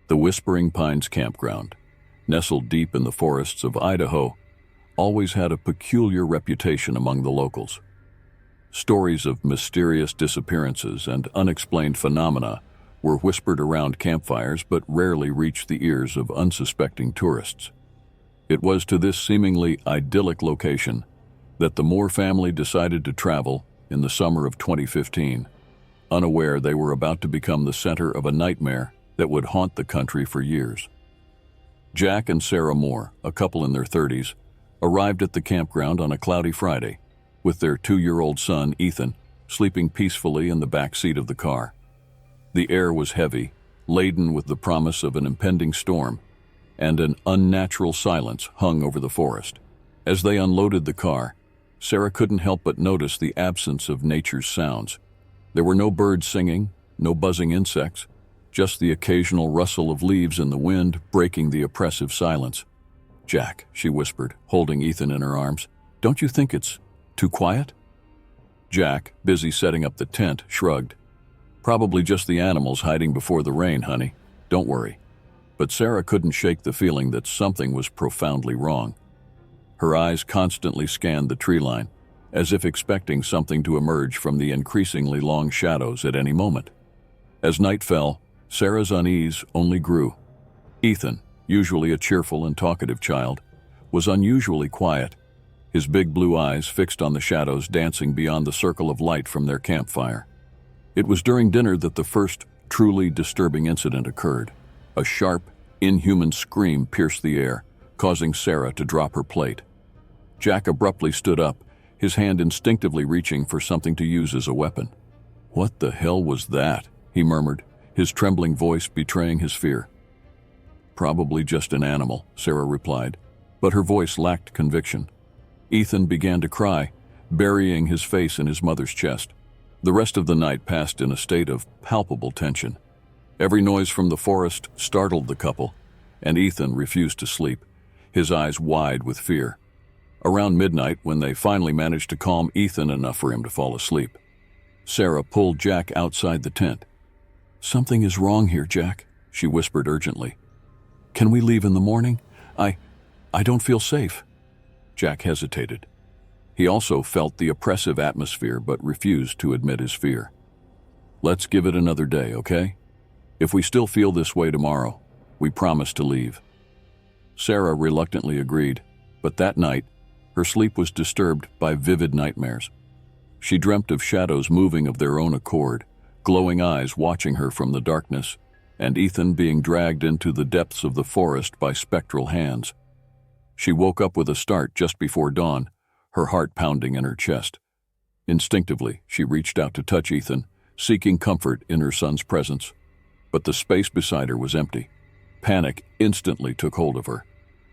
The Whispering Pines campground, nestled deep in the forests of Idaho, always had a peculiar reputation among the locals. Stories of mysterious disappearances and unexplained phenomena were whispered around campfires but rarely reached the ears of unsuspecting tourists. It was to this seemingly idyllic location that the Moore family decided to travel in the summer of 2015, unaware they were about to become the center of a nightmare that would haunt the country for years. Jack and Sarah Moore, a couple in their 30s, arrived at the campground on a cloudy Friday, with their 2-year-old son, Ethan, sleeping peacefully in the back seat of the car. The air was heavy, laden with the promise of an impending storm, and an unnatural silence hung over the forest. As they unloaded the car, Sarah couldn't help but notice the absence of nature's sounds. There were no birds singing, no buzzing insects, just the occasional rustle of leaves in the wind breaking the oppressive silence. "Jack," she whispered, holding Ethan in her arms, "don't you think it's too quiet?" Jack, busy setting up the tent, shrugged. "Probably just the animals hiding before the rain, honey. Don't worry." But Sarah couldn't shake the feeling that something was profoundly wrong. Her eyes constantly scanned the tree line, as if expecting something to emerge from the increasingly long shadows at any moment. As night fell, Sarah's unease only grew. Ethan, usually a cheerful and talkative child, was unusually quiet, his big blue eyes fixed on the shadows dancing beyond the circle of light from their campfire. It was during dinner that the first truly disturbing incident occurred. A sharp, inhuman scream pierced the air, causing Sarah to drop her plate. Jack abruptly stood up, his hand instinctively reaching for something to use as a weapon. "What the hell was that?" he murmured, his trembling voice betraying his fear. "Probably just an animal," Sarah replied, but her voice lacked conviction. Ethan began to cry, burying his face in his mother's chest. The rest of the night passed in a state of palpable tension. Every noise from the forest startled the couple, and Ethan refused to sleep, his eyes wide with fear. Around midnight, when they finally managed to calm Ethan enough for him to fall asleep, Sarah pulled Jack outside the tent. "Something is wrong here, Jack," she whispered urgently. "Can we leave in the morning? I don't feel safe." Jack hesitated. He also felt the oppressive atmosphere but refused to admit his fear. "Let's give it another day, okay? If we still feel this way tomorrow, we promise to leave." Sarah reluctantly agreed, but that night, her sleep was disturbed by vivid nightmares. She dreamt of shadows moving of their own accord, glowing eyes watching her from the darkness, and Ethan being dragged into the depths of the forest by spectral hands. She woke up with a start just before dawn, her heart pounding in her chest. Instinctively, she reached out to touch Ethan, seeking comfort in her son's presence. But the space beside her was empty. Panic instantly took hold of her.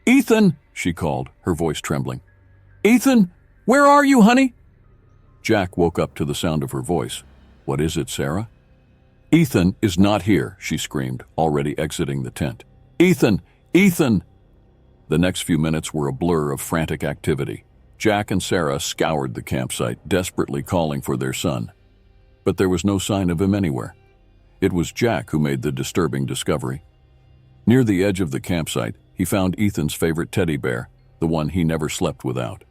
"Ethan!" she called, her voice trembling. "Ethan! Where are you, honey?" Jack woke up to the sound of her voice. "What is it, Sarah?" "Ethan is not here," she screamed, already exiting the tent. "Ethan! Ethan!" The next few minutes were a blur of frantic activity. Jack and Sarah scoured the campsite, desperately calling for their son. But there was no sign of him anywhere. It was Jack who made the disturbing discovery. Near the edge of the campsite, he found Ethan's favorite teddy bear, the one he never slept without.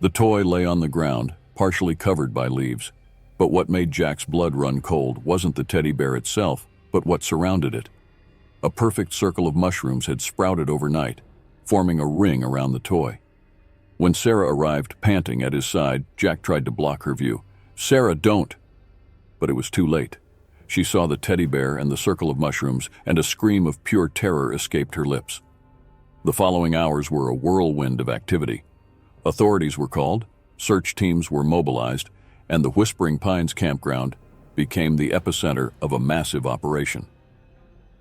The toy lay on the ground, partially covered by leaves. But what made Jack's blood run cold wasn't the teddy bear itself, but what surrounded it. A perfect circle of mushrooms had sprouted overnight, forming a ring around the toy. When Sarah arrived, panting at his side, Jack tried to block her view. "Sarah, don't!" But it was too late. She saw the teddy bear and the circle of mushrooms, and a scream of pure terror escaped her lips. The following hours were a whirlwind of activity. Authorities were called, search teams were mobilized, and the Whispering Pines campground became the epicenter of a massive operation.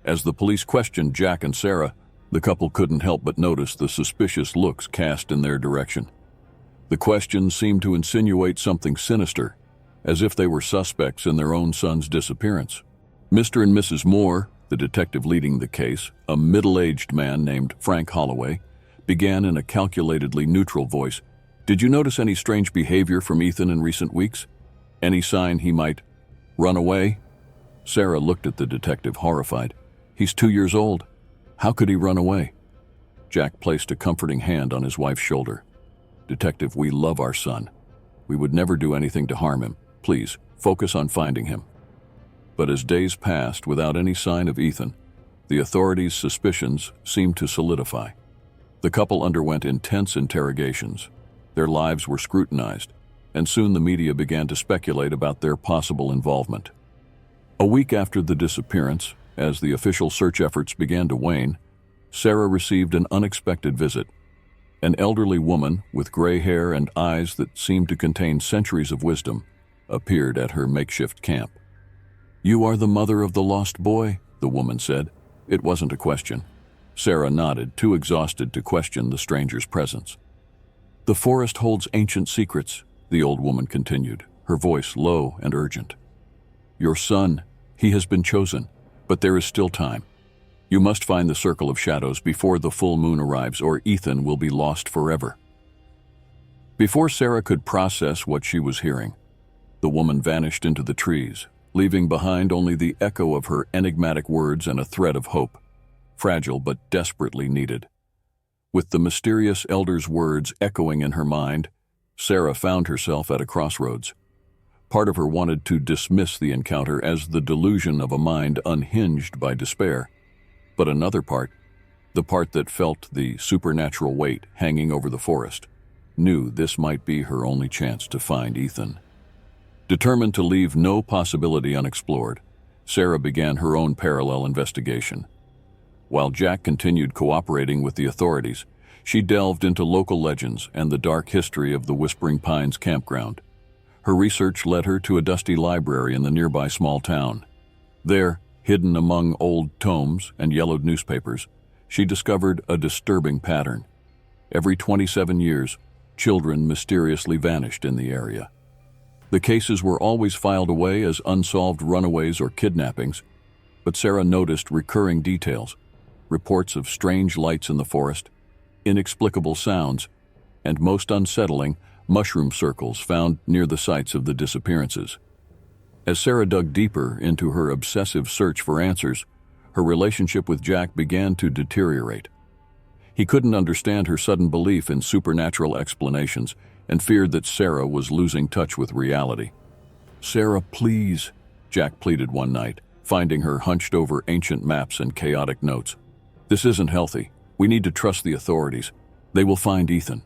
As the police questioned Jack and Sarah, the couple couldn't help but notice the suspicious looks cast in their direction. The questions seemed to insinuate something sinister, as if they were suspects in their own son's disappearance. Mr. and Mrs. Moore, the detective leading the case, a middle-aged man named Frank Holloway, began in a calculatedly neutral voice. "Did you notice any strange behavior from Ethan in recent weeks? Any sign he might run away?" Sarah looked at the detective, horrified. He's 2 years old. How could he run away? Jack placed a comforting hand on his wife's shoulder. Detective, we love our son. We would never do anything to harm him. Please, focus on finding him. But as days passed without any sign of Ethan, the authorities' suspicions seemed to solidify. The couple underwent intense interrogations. Their lives were scrutinized, and soon the media began to speculate about their possible involvement. A week after the disappearance, as the official search efforts began to wane, Sarah received an unexpected visit. An elderly woman with gray hair and eyes that seemed to contain centuries of wisdom appeared at her makeshift camp. "You are the mother of the lost boy," the woman said. It wasn't a question. Sarah nodded, too exhausted to question the stranger's presence. "The forest holds ancient secrets," the old woman continued, her voice low and urgent. "Your son, he has been chosen, but there is still time. You must find the Circle of Shadows before the full moon arrives, or Ethan will be lost forever." Before Sarah could process what she was hearing, the woman vanished into the trees, leaving behind only the echo of her enigmatic words and a thread of hope, fragile but desperately needed. With the mysterious elder's words echoing in her mind, Sarah found herself at a crossroads. Part of her wanted to dismiss the encounter as the delusion of a mind unhinged by despair, but another part, the part that felt the supernatural weight hanging over the forest, knew this might be her only chance to find Ethan. Determined to leave no possibility unexplored, Sarah began her own parallel investigation. While Jack continued cooperating with the authorities, she delved into local legends and the dark history of the Whispering Pines campground. Her research led her to a dusty library in the nearby small town. There, hidden among old tomes and yellowed newspapers, she discovered a disturbing pattern. Every 27 years, children mysteriously vanished in the area. The cases were always filed away as unsolved runaways or kidnappings, but Sarah noticed recurring details, reports of strange lights in the forest, inexplicable sounds, and most unsettling, mushroom circles found near the sites of the disappearances. As Sarah dug deeper into her obsessive search for answers, her relationship with Jack began to deteriorate. He couldn't understand her sudden belief in supernatural explanations and feared that Sarah was losing touch with reality. "Sarah, please," Jack pleaded one night, finding her hunched over ancient maps and chaotic notes. "This isn't healthy. We need to trust the authorities. They will find Ethan."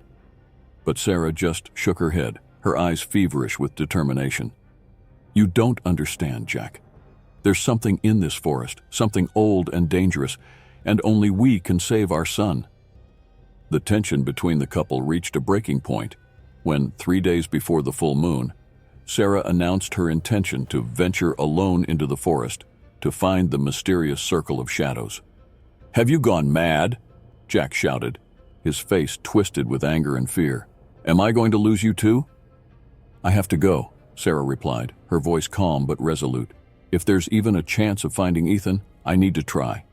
But Sarah just shook her head, her eyes feverish with determination. "You don't understand, Jack. There's something in this forest, something old and dangerous, and only we can save our son." The tension between the couple reached a breaking point when, 3 days before the full moon, Sarah announced her intention to venture alone into the forest to find the mysterious Circle of Shadows. "Have you gone mad?" Jack shouted, his face twisted with anger and fear. "Am I going to lose you too?" "I have to go," Sarah replied, her voice calm but resolute. "If there's even a chance of finding Ethan, I need to try."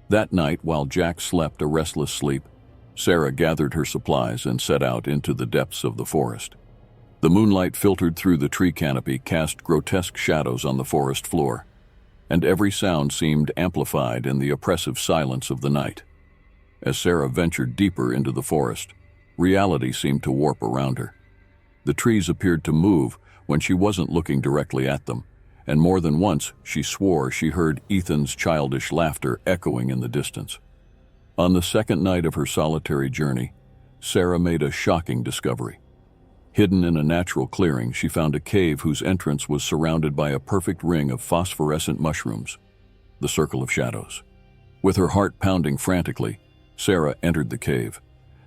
That night, while Jack slept a restless sleep, Sarah gathered her supplies and set out into the depths of the forest. The moonlight filtered through the tree canopy cast grotesque shadows on the forest floor, and every sound seemed amplified in the oppressive silence of the night. As Sarah ventured deeper into the forest, reality seemed to warp around her. The trees appeared to move when she wasn't looking directly at them, and more than once she swore she heard Ethan's childish laughter echoing in the distance. On the second night of her solitary journey, Sarah made a shocking discovery. Hidden in a natural clearing, she found a cave whose entrance was surrounded by a perfect ring of phosphorescent mushrooms, the Circle of Shadows. With her heart pounding frantically, Sarah entered the cave.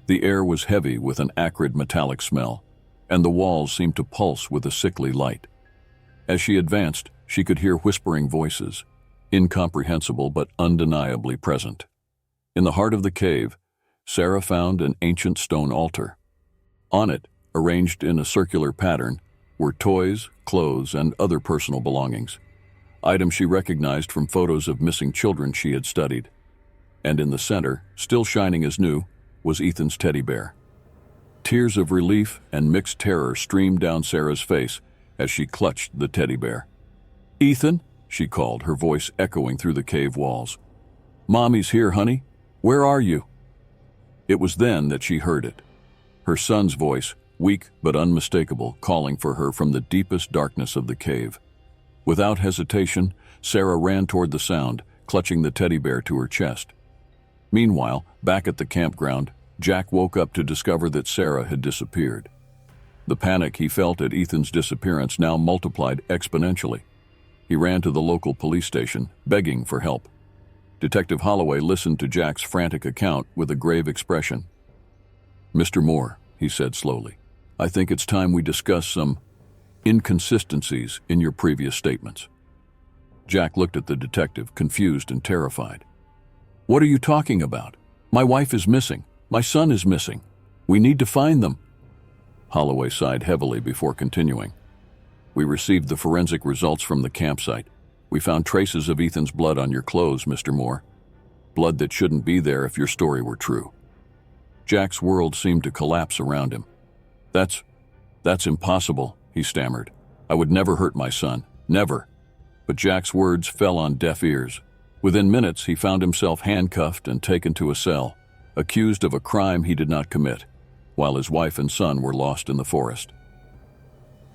The air was heavy with an acrid metallic smell, and the walls seemed to pulse with a sickly light. As she advanced, she could hear whispering voices, incomprehensible but undeniably present. In the heart of the cave, Sarah found an ancient stone altar. On it, arranged in a circular pattern, were toys, clothes, and other personal belongings, items she recognized from photos of missing children she had studied. And in the center, still shining as new, was Ethan's teddy bear. Tears of relief and mixed terror streamed down Sarah's face as she clutched the teddy bear. "Ethan, she called, her voice echoing through the cave walls. "Mommy's here, honey. Where are you?" It was then that she heard it. Her son's voice, weak but unmistakable, calling for her from the deepest darkness of the cave. Without hesitation, Sarah ran toward the sound, clutching the teddy bear to her chest. Meanwhile, back at the campground, Jack woke up to discover that Sarah had disappeared. The panic he felt at Ethan's disappearance now multiplied exponentially. He ran to the local police station, begging for help. Detective Holloway listened to Jack's frantic account with a grave expression. "Mr. Moore," he said slowly, "I think it's time we discuss some inconsistencies in your previous statements." Jack looked at the detective, confused and terrified. "What are you talking about? My wife is missing. My son is missing. We need to find them." Holloway sighed heavily before continuing. "We received the forensic results from the campsite. We found traces of Ethan's blood on your clothes, Mr. Moore. Blood that shouldn't be there if your story were true." Jack's world seemed to collapse around him. That's impossible," he stammered. "I would never hurt my son. Never." But Jack's words fell on deaf ears. Within minutes, he found himself handcuffed and taken to a cell, accused of a crime he did not commit, while his wife and son were lost in the forest.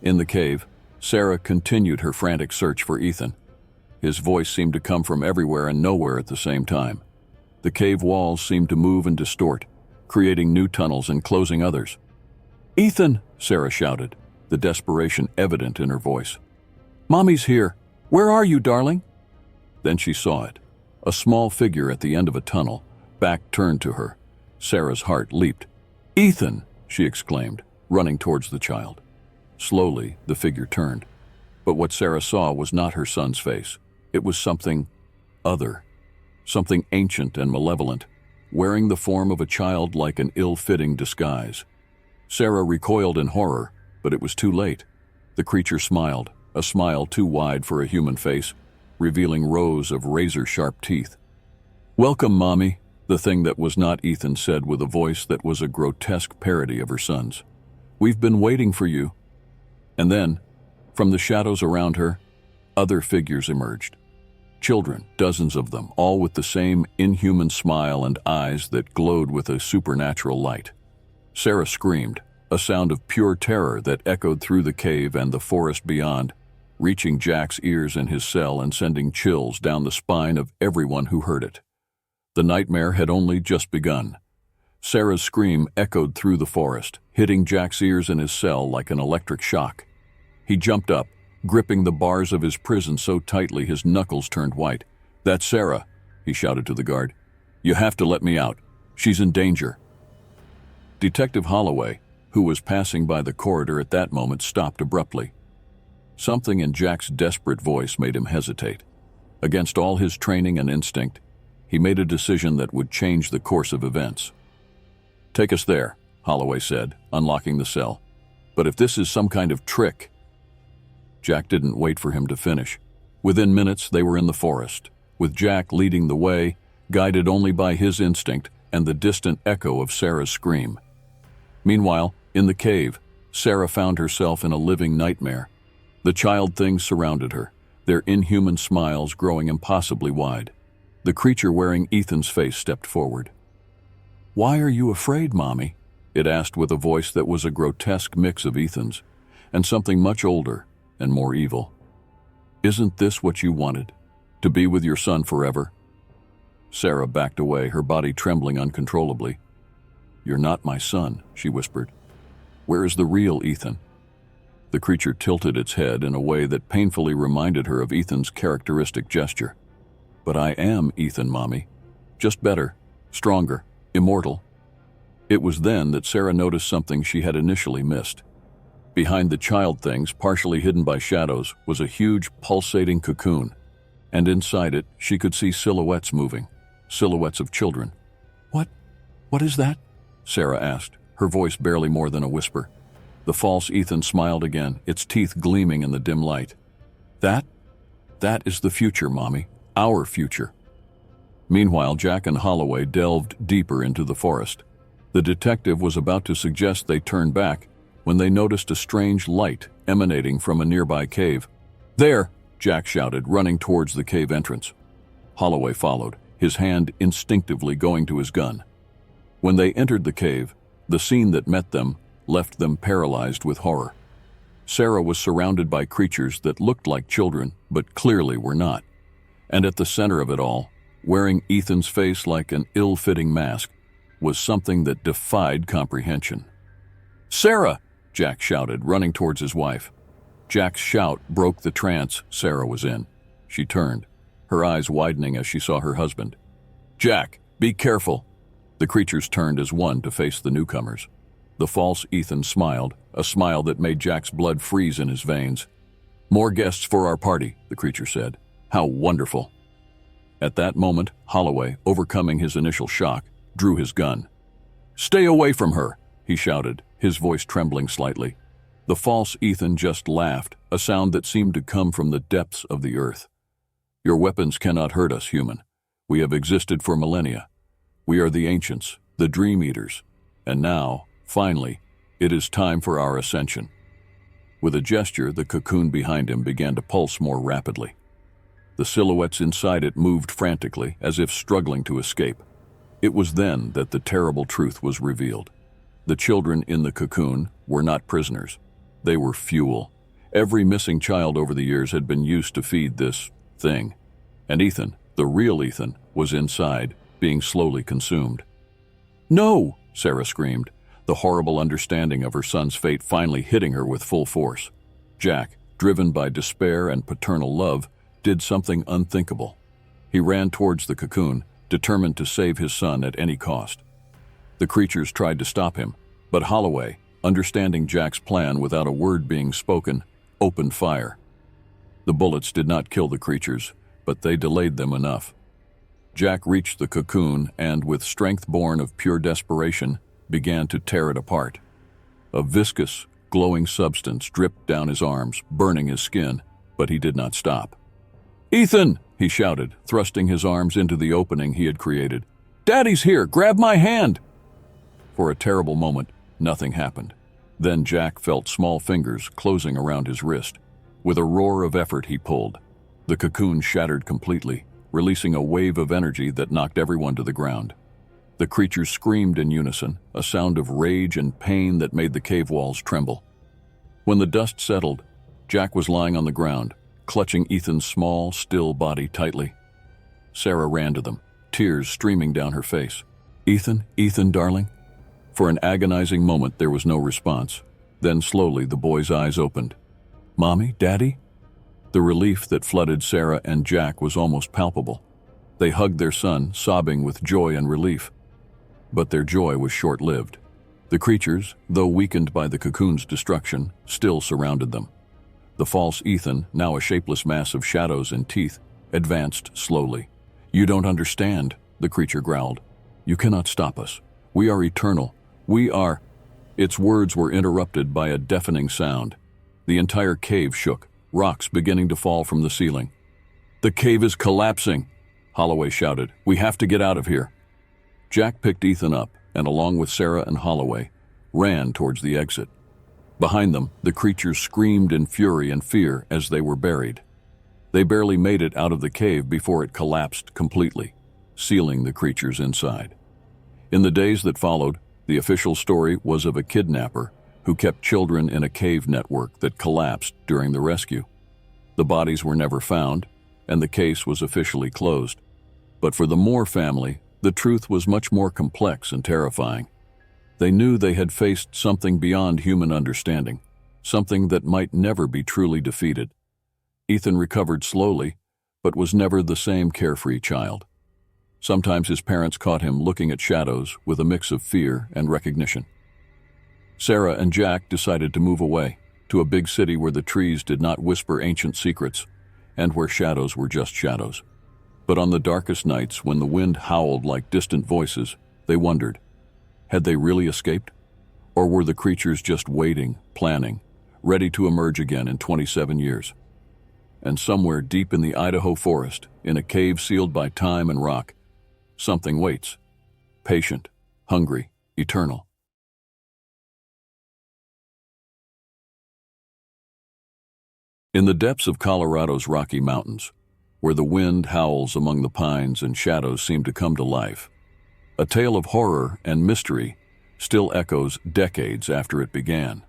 In the cave, Sarah continued her frantic search for Ethan. His voice seemed to come from everywhere and nowhere at the same time. The cave walls seemed to move and distort, creating new tunnels and closing others. "Ethan!" Sarah shouted, the desperation evident in her voice. "Mommy's here. Where are you, darling?" Then she saw it, a small figure at the end of a tunnel, back turned to her. Sarah's heart leaped. "Ethan!" she exclaimed, running towards the child. Slowly, the figure turned. But what Sarah saw was not her son's face. It was something other, something ancient and malevolent, wearing the form of a child like an ill-fitting disguise. Sarah recoiled in horror, but it was too late. The creature smiled, a smile too wide for a human face, revealing rows of razor-sharp teeth. "Welcome, Mommy," the thing that was not Ethan said with a voice that was a grotesque parody of her son's. "We've been waiting for you." And then, from the shadows around her, other figures emerged. Children, dozens of them, all with the same inhuman smile and eyes that glowed with a supernatural light. Sarah screamed, a sound of pure terror that echoed through the cave and the forest beyond, reaching Jack's ears in his cell and sending chills down the spine of everyone who heard it. The nightmare had only just begun. Sarah's scream echoed through the forest, hitting Jack's ears in his cell like an electric shock. He jumped up, gripping the bars of his prison so tightly his knuckles turned white. "That's Sarah," he shouted to the guard. "You have to let me out. She's in danger." Detective Holloway, who was passing by the corridor at that moment, stopped abruptly. Something in Jack's desperate voice made him hesitate. Against all his training and instinct, he made a decision that would change the course of events. "Take us there," Holloway said, unlocking the cell. "But if this is some kind of trick—" Jack didn't wait for him to finish. Within minutes, they were in the forest, with Jack leading the way, guided only by his instinct and the distant echo of Sarah's scream. Meanwhile, in the cave, Sarah found herself in a living nightmare. The child things surrounded her, their inhuman smiles growing impossibly wide. The creature wearing Ethan's face stepped forward. "Why are you afraid, Mommy?" it asked with a voice that was a grotesque mix of Ethan's, and something much older and more evil. "Isn't this what you wanted? To be with your son forever?" Sarah backed away, her body trembling uncontrollably. "You're not my son," she whispered. "Where is the real Ethan?" The creature tilted its head in a way that painfully reminded her of Ethan's characteristic gesture. "But I am Ethan, Mommy. Just better, stronger, immortal." It was then that Sarah noticed something she had initially missed. Behind the child things, partially hidden by shadows, was a huge, pulsating cocoon, and inside it she could see silhouettes moving, silhouettes of children. What is that?" Sarah asked, her voice barely more than a whisper. The false Ethan smiled again, its teeth gleaming in the dim light. That is the future, Mommy. Our future." Meanwhile, Jack and Holloway delved deeper into the forest. The detective was about to suggest they turn back when they noticed a strange light emanating from a nearby cave. "There!" Jack shouted, running towards the cave entrance. Holloway followed, his hand instinctively going to his gun. When they entered the cave, the scene that met them left them paralyzed with horror. Sarah was surrounded by creatures that looked like children, but clearly were not. And at the center of it all, wearing Ethan's face like an ill-fitting mask, was something that defied comprehension. "Sarah!" Jack shouted, running towards his wife. Jack's shout broke the trance Sarah was in. She turned, her eyes widening as she saw her husband. "Jack, be careful!" The creatures turned as one to face the newcomers. The false Ethan smiled, a smile that made Jack's blood freeze in his veins. "More guests for our party," the creature said. "How wonderful!" At that moment, Holloway, overcoming his initial shock, drew his gun. "Stay away from her!" he shouted, his voice trembling slightly. The false Ethan just laughed, a sound that seemed to come from the depths of the earth. "Your weapons cannot hurt us, human. We have existed for millennia. We are the ancients, the dream eaters. And now, finally, it is time for our ascension." With a gesture, the cocoon behind him began to pulse more rapidly. The silhouettes inside it moved frantically, as if struggling to escape. It was then that the terrible truth was revealed. The children in the cocoon were not prisoners. They were fuel. Every missing child over the years had been used to feed this thing. And Ethan, the real Ethan, was inside, being slowly consumed. "No!" Sarah screamed, the horrible understanding of her son's fate finally hitting her with full force. Jack, driven by despair and paternal love, did something unthinkable. He ran towards the cocoon, determined to save his son at any cost. The creatures tried to stop him, but Holloway, understanding Jack's plan without a word being spoken, opened fire. The bullets did not kill the creatures, but they delayed them enough. Jack reached the cocoon and, with strength born of pure desperation, began to tear it apart. A viscous, glowing substance dripped down his arms, burning his skin, but he did not stop. "Ethan!" he shouted, thrusting his arms into the opening he had created. "Daddy's here! Grab my hand!" For a terrible moment, nothing happened. Then Jack felt small fingers closing around his wrist. With a roar of effort, he pulled. The cocoon shattered completely, releasing a wave of energy that knocked everyone to the ground. The creatures screamed in unison, a sound of rage and pain that made the cave walls tremble. When the dust settled, Jack was lying on the ground, clutching Ethan's small, still body tightly. Sarah ran to them, tears streaming down her face. "Ethan, Ethan, darling?" For an agonizing moment, there was no response. Then slowly, the boy's eyes opened. "Mommy? Daddy?" The relief that flooded Sarah and Jack was almost palpable. They hugged their son, sobbing with joy and relief. But their joy was short-lived. The creatures, though weakened by the cocoon's destruction, still surrounded them. The false Ethan, now a shapeless mass of shadows and teeth, advanced slowly. "You don't understand," the creature growled. "You cannot stop us. We are eternal. We are—" Its words were interrupted by a deafening sound. The entire cave shook, rocks beginning to fall from the ceiling. "The cave is collapsing!" Holloway shouted. "We have to get out of here." Jack picked Ethan up and, along with Sarah and Holloway, ran towards the exit. Behind them, the creatures screamed in fury and fear as they were buried. They barely made it out of the cave before it collapsed completely, sealing the creatures inside. In the days that followed, the official story was of a kidnapper who kept children in a cave network that collapsed during the rescue. The bodies were never found, and the case was officially closed. But for the Moore family, the truth was much more complex and terrifying. They knew they had faced something beyond human understanding, something that might never be truly defeated. Ethan recovered slowly, but was never the same carefree child. Sometimes his parents caught him looking at shadows with a mix of fear and recognition. Sarah and Jack decided to move away, to a big city where the trees did not whisper ancient secrets, and where shadows were just shadows. But on the darkest nights, when the wind howled like distant voices, they wondered, had they really escaped? Or were the creatures just waiting, planning, ready to emerge again in 27 years? And somewhere deep in the Idaho forest, in a cave sealed by time and rock, something waits, patient, hungry, eternal. In the depths of Colorado's Rocky Mountains, where the wind howls among the pines and shadows seem to come to life, a tale of horror and mystery still echoes decades after it began.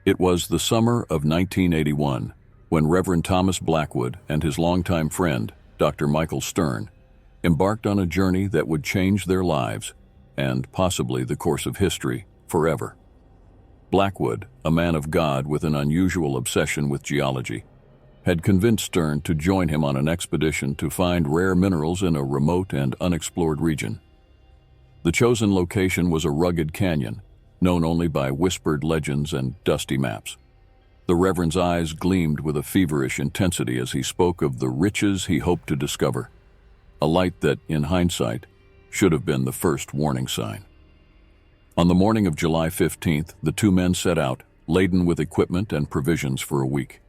It was the summer of 1981 when Reverend Thomas Blackwood and his longtime friend, Dr. Michael Stern, embarked on a journey that would change their lives and possibly the course of history forever. Blackwood, a man of God with an unusual obsession with geology, had convinced Stern to join him on an expedition to find rare minerals in a remote and unexplored region. The chosen location was a rugged canyon, known only by whispered legends and dusty maps. The Reverend's eyes gleamed with a feverish intensity as he spoke of the riches he hoped to discover, a light that, in hindsight, should have been the first warning sign. On the morning of July 15th, the two men set out, laden with equipment and provisions for a week.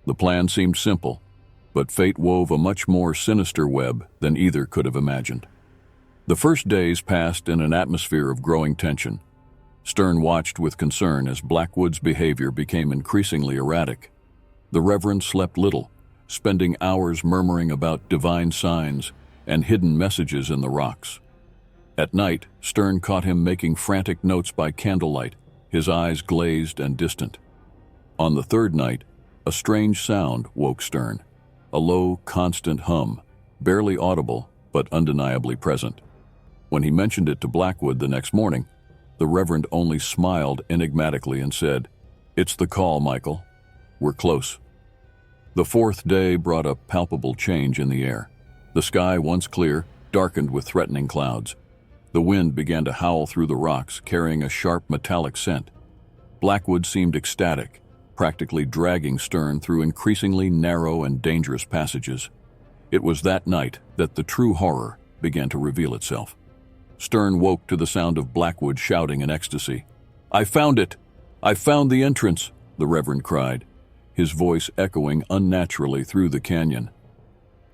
The plan seemed simple, but fate wove a much more sinister web than either could have imagined. The first days passed in an atmosphere of growing tension. Stern watched with concern as Blackwood's behavior became increasingly erratic. The Reverend slept little, spending hours murmuring about divine signs and hidden messages in the rocks. At night, Stern caught him making frantic notes by candlelight, his eyes glazed and distant. On the third night, a strange sound woke Stern, a low, constant hum, barely audible but undeniably present. When he mentioned it to Blackwood the next morning, the Reverend only smiled enigmatically and said, "It's the call, Michael. We're close." The fourth day brought a palpable change in the air. The sky, once clear, darkened with threatening clouds. The wind began to howl through the rocks, carrying a sharp metallic scent. Blackwood seemed ecstatic, practically dragging Stern through increasingly narrow and dangerous passages. It was that night that the true horror began to reveal itself. Stern woke to the sound of Blackwood shouting in ecstasy. "I found it! I found the entrance!" the Reverend cried, his voice echoing unnaturally through the canyon.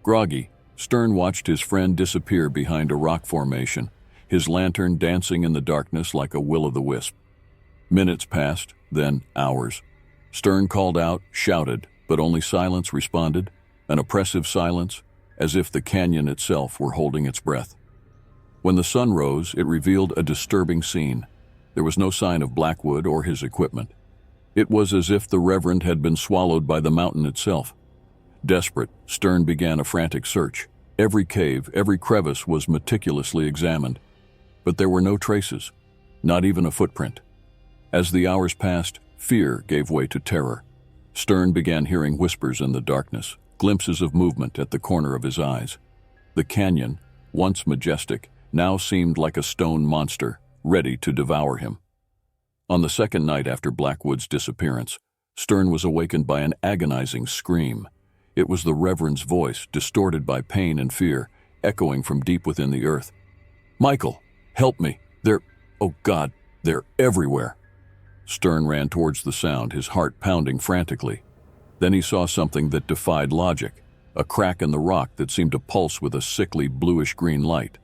Groggy, Stern watched his friend disappear behind a rock formation, his lantern dancing in the darkness like a will-o'-the-wisp. Minutes passed, then hours. Stern called out, shouted, but only silence responded, an oppressive silence, as if the canyon itself were holding its breath. When the sun rose, it revealed a disturbing scene. There was no sign of Blackwood or his equipment. It was as if the Reverend had been swallowed by the mountain itself. Desperate, Stern began a frantic search. Every cave, every crevice was meticulously examined. But there were no traces, not even a footprint. As the hours passed, fear gave way to terror. Stern began hearing whispers in the darkness, glimpses of movement at the corner of his eyes. The canyon, once majestic, now seemed like a stone monster, ready to devour him. On the second night after Blackwood's disappearance, Stern was awakened by an agonizing scream. It was the Reverend's voice, distorted by pain and fear, echoing from deep within the earth. "Michael, help me! Oh God, they're everywhere!" Stern ran towards the sound, his heart pounding frantically. Then he saw something that defied logic, a crack in the rock that seemed to pulse with a sickly bluish-green light.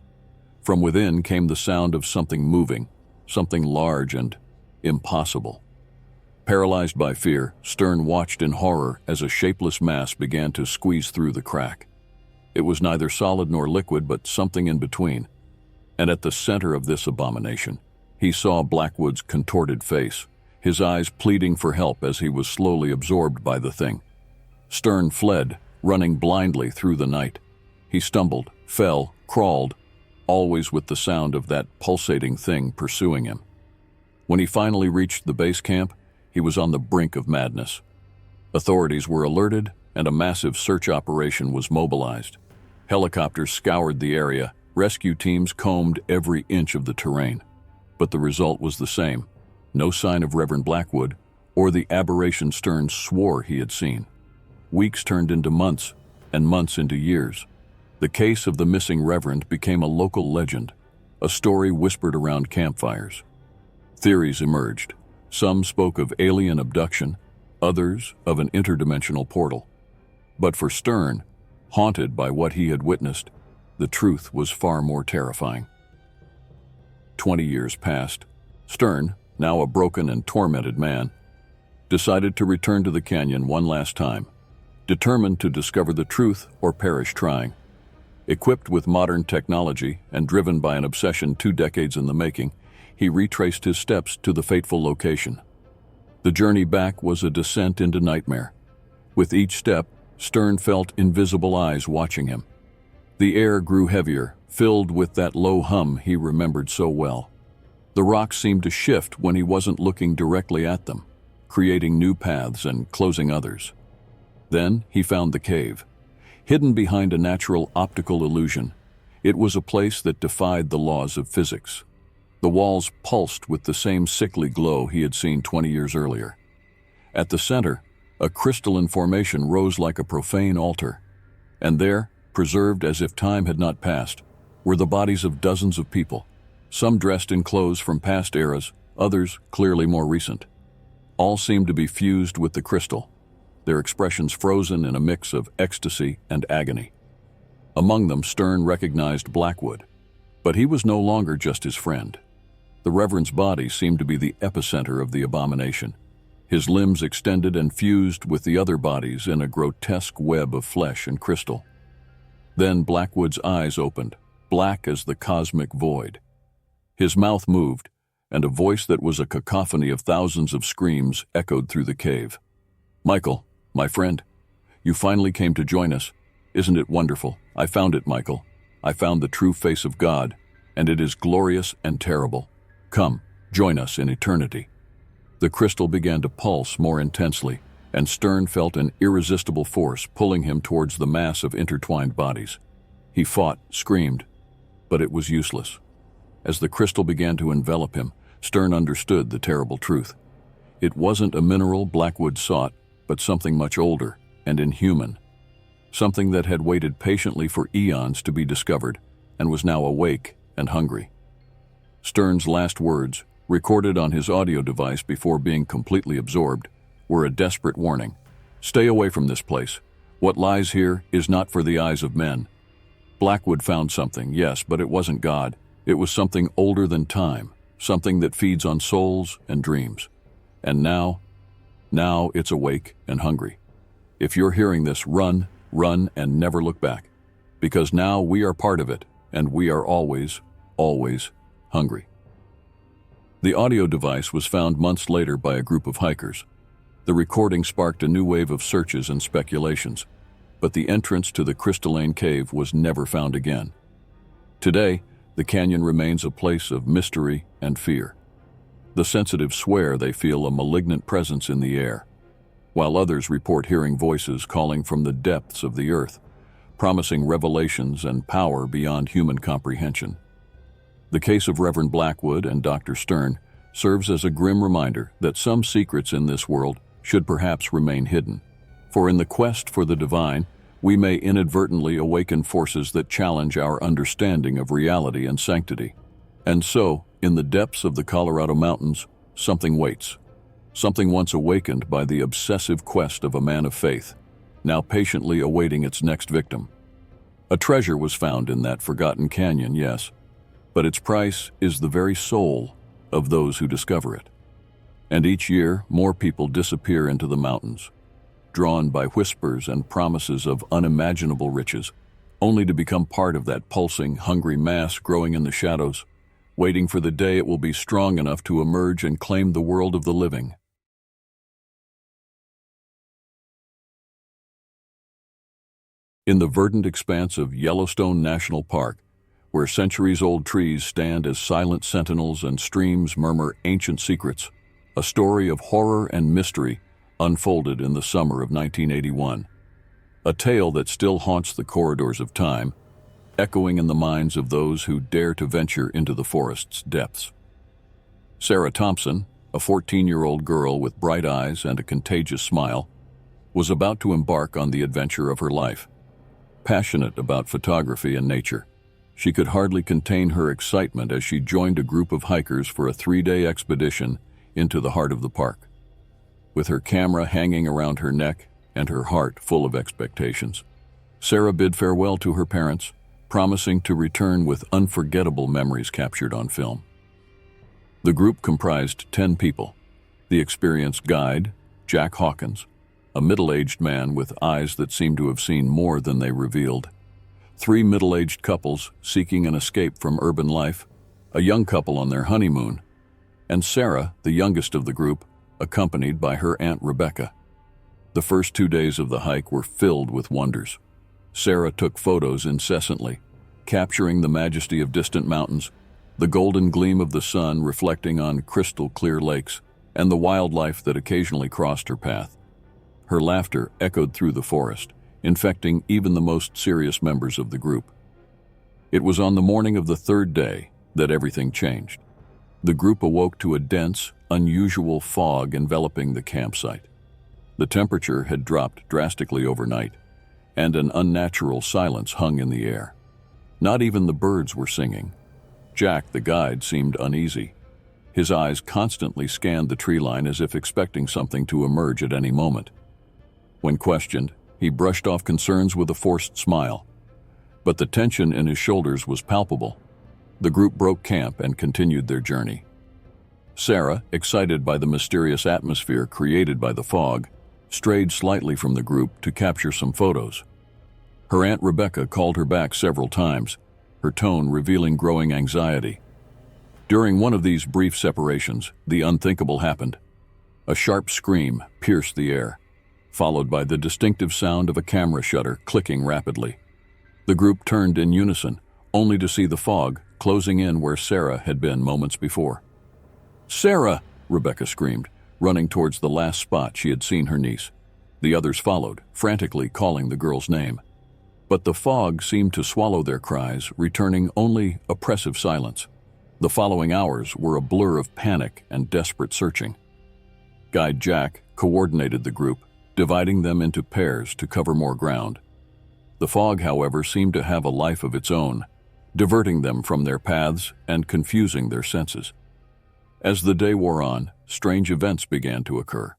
From within came the sound of something moving, something large and impossible. Paralyzed by fear, Stern watched in horror as a shapeless mass began to squeeze through the crack. It was neither solid nor liquid, but something in between. And at the center of this abomination, he saw Blackwood's contorted face, his eyes pleading for help as he was slowly absorbed by the thing. Stern fled, running blindly through the night. He stumbled, fell, crawled, always with the sound of that pulsating thing pursuing him. When he finally reached the base camp, he was on the brink of madness. Authorities were alerted, and a massive search operation was mobilized. Helicopters scoured the area, rescue teams combed every inch of the terrain. But the result was the same: no sign of Reverend Blackwood or the aberration Stern swore he had seen. Weeks turned into months, and months into years. The case of the missing Reverend became a local legend, a story whispered around campfires. Theories emerged. Some spoke of alien abduction, others of an interdimensional portal. But for Stern, haunted by what he had witnessed, the truth was far more terrifying. 20 years passed. Stern, now a broken and tormented man, decided to return to the canyon one last time, determined to discover the truth or perish trying. Equipped with modern technology and driven by an obsession 2 decades in the making, he retraced his steps to the fateful location. The journey back was a descent into nightmare. With each step, Stern felt invisible eyes watching him. The air grew heavier, filled with that low hum he remembered so well. The rocks seemed to shift when he wasn't looking directly at them, creating new paths and closing others. Then he found the cave. Hidden behind a natural optical illusion, it was a place that defied the laws of physics. The walls pulsed with the same sickly glow he had seen 20 years earlier. At the center, a crystalline formation rose like a profane altar, and there, preserved as if time had not passed, were the bodies of dozens of people, some dressed in clothes from past eras, others clearly more recent. All seemed to be fused with the crystal, their expressions frozen in a mix of ecstasy and agony. Among them, Stern recognized Blackwood, but he was no longer just his friend. The Reverend's body seemed to be the epicenter of the abomination, his limbs extended and fused with the other bodies in a grotesque web of flesh and crystal. Then Blackwood's eyes opened, black as the cosmic void. His mouth moved, and a voice that was a cacophony of thousands of screams echoed through the cave. "Michael, my friend, you finally came to join us. Isn't it wonderful? I found it, Michael. I found the true face of God, and it is glorious and terrible. Come, join us in eternity." The crystal began to pulse more intensely, and Stern felt an irresistible force pulling him towards the mass of intertwined bodies. He fought, screamed, but it was useless. As the crystal began to envelop him, Stern understood the terrible truth. It wasn't a mineral Blackwood sought, but something much older and inhuman. Something that had waited patiently for eons to be discovered and was now awake and hungry. Stern's last words, recorded on his audio device before being completely absorbed, were a desperate warning. "Stay away from this place. What lies here is not for the eyes of men." Blackwood found something, yes, but it wasn't God. It was something older than time, something that feeds on souls and dreams. And now it's awake and hungry. If you're hearing this, run, and never look back. Because now we are part of it, and we are always, always hungry. The audio device was found months later by a group of hikers. The recording sparked a new wave of searches and speculations, but the entrance to the crystalline cave was never found again. Today, the canyon remains a place of mystery and fear. The sensitive swear they feel a malignant presence in the air, while others report hearing voices calling from the depths of the earth, promising revelations and power beyond human comprehension. The case of Reverend Blackwood and Dr. Stern serves as a grim reminder that some secrets in this world should perhaps remain hidden. For in the quest for the divine, we may inadvertently awaken forces that challenge our understanding of reality and sanctity. And so, in the depths of the Colorado mountains, something waits. Something once awakened by the obsessive quest of a man of faith, now patiently awaiting its next victim. A treasure was found in that forgotten canyon, yes, but its price is the very soul of those who discover it. And each year, more people disappear into the mountains, drawn by whispers and promises of unimaginable riches, only to become part of that pulsing, hungry mass growing in the shadows, waiting for the day it will be strong enough to emerge and claim the world of the living. In the verdant expanse of Yellowstone National Park, where centuries-old trees stand as silent sentinels and streams murmur ancient secrets, a story of horror and mystery unfolded in the summer of 1981. A tale that still haunts the corridors of time, echoing in the minds of those who dare to venture into the forest's depths. Sarah Thompson, a 14-year-old girl with bright eyes and a contagious smile, was about to embark on the adventure of her life. Passionate about photography and nature, she could hardly contain her excitement as she joined a group of hikers for a 3-day expedition into the heart of the park. With her camera hanging around her neck and her heart full of expectations, Sarah bid farewell to her parents, promising to return with unforgettable memories captured on film. The group comprised 10 people: the experienced guide, Jack Hawkins, a middle-aged man with eyes that seemed to have seen more than they revealed, 3 middle-aged couples seeking an escape from urban life, a young couple on their honeymoon, and Sarah, the youngest of the group, accompanied by her Aunt Rebecca. The first 2 days of the hike were filled with wonders. Sarah took photos incessantly, capturing the majesty of distant mountains, the golden gleam of the sun reflecting on crystal-clear lakes, and the wildlife that occasionally crossed her path. Her laughter echoed through the forest, infecting even the most serious members of the group. It was on the morning of the 3rd day that everything changed. The group awoke to a dense, unusual fog enveloping the campsite. The temperature had dropped drastically overnight, and an unnatural silence hung in the air. Not even the birds were singing. Jack, the guide, seemed uneasy. His eyes constantly scanned the tree line as if expecting something to emerge at any moment. When questioned, he brushed off concerns with a forced smile. But the tension in his shoulders was palpable. The group broke camp and continued their journey. Sarah, excited by the mysterious atmosphere created by the fog, strayed slightly from the group to capture some photos. Her Aunt Rebecca called her back several times, her tone revealing growing anxiety. During one of these brief separations, the unthinkable happened. A sharp scream pierced the air, followed by the distinctive sound of a camera shutter clicking rapidly. The group turned in unison, only to see the fog closing in where Sarah had been moments before. "Sarah!" Rebecca screamed, running towards the last spot she had seen her niece. The others followed, frantically calling the girl's name. But the fog seemed to swallow their cries, returning only oppressive silence. The following hours were a blur of panic and desperate searching. Guide Jack coordinated the group, dividing them into pairs to cover more ground. The fog, however, seemed to have a life of its own, diverting them from their paths and confusing their senses. As the day wore on, strange events began to occur.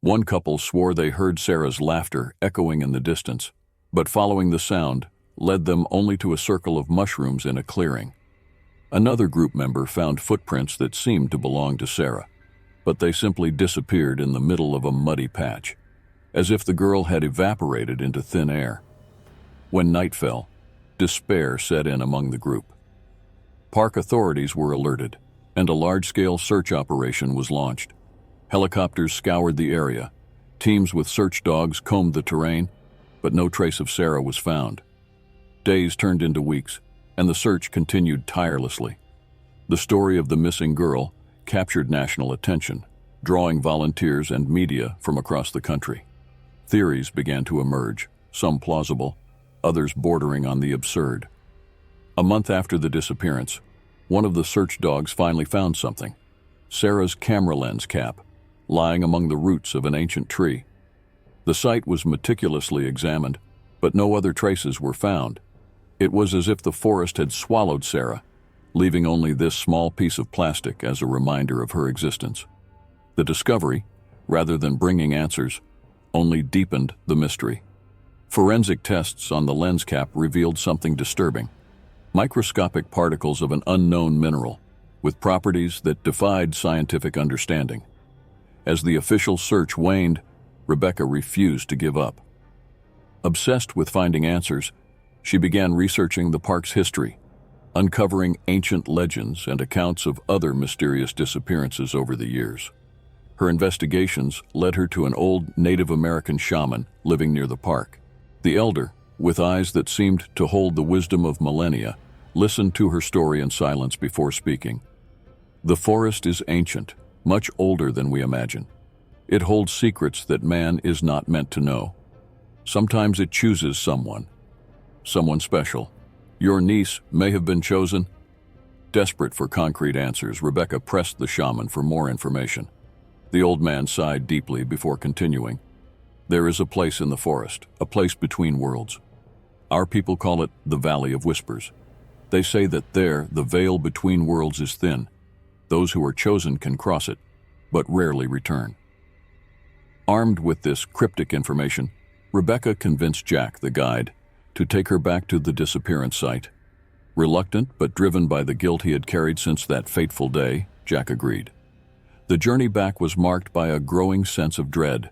One couple swore they heard Sarah's laughter echoing in the distance, but following the sound led them only to a circle of mushrooms in a clearing. Another group member found footprints that seemed to belong to Sarah, but they simply disappeared in the middle of a muddy patch, as if the girl had evaporated into thin air. When night fell, despair set in among the group. Park authorities were alerted, and a large-scale search operation was launched. Helicopters scoured the area. Teams with search dogs combed the terrain, but no trace of Sarah was found. Days turned into weeks, and the search continued tirelessly. The story of the missing girl captured national attention, drawing volunteers and media from across the country. Theories began to emerge, some plausible, others bordering on the absurd. A month after the disappearance, one of the search dogs finally found something: Sarah's camera lens cap, lying among the roots of an ancient tree. The site was meticulously examined, but no other traces were found. It was as if the forest had swallowed Sarah, leaving only this small piece of plastic as a reminder of her existence. The discovery, rather than bringing answers, only deepened the mystery. Forensic tests on the lens cap revealed something disturbing: microscopic particles of an unknown mineral, with properties that defied scientific understanding. As the official search waned, Rebecca refused to give up. Obsessed with finding answers, she began researching the park's history, uncovering ancient legends and accounts of other mysterious disappearances over the years. Her investigations led her to an old Native American shaman living near the park. The elder, with eyes that seemed to hold the wisdom of millennia, listened to her story in silence before speaking. "The forest is ancient, much older than we imagine. It holds secrets that man is not meant to know. Sometimes it chooses someone special. Your niece may have been chosen." Desperate for concrete answers, Rebecca pressed the shaman for more information. The old man sighed deeply before continuing. "There is a place in the forest, a place between worlds. Our people call it the Valley of Whispers. They say that there the veil between worlds is thin. Those who are chosen can cross it, but rarely return." Armed with this cryptic information, Rebecca convinced Jack, the guide, to take her back to the disappearance site. Reluctant but driven by the guilt he had carried since that fateful day, Jack agreed. The journey back was marked by a growing sense of dread.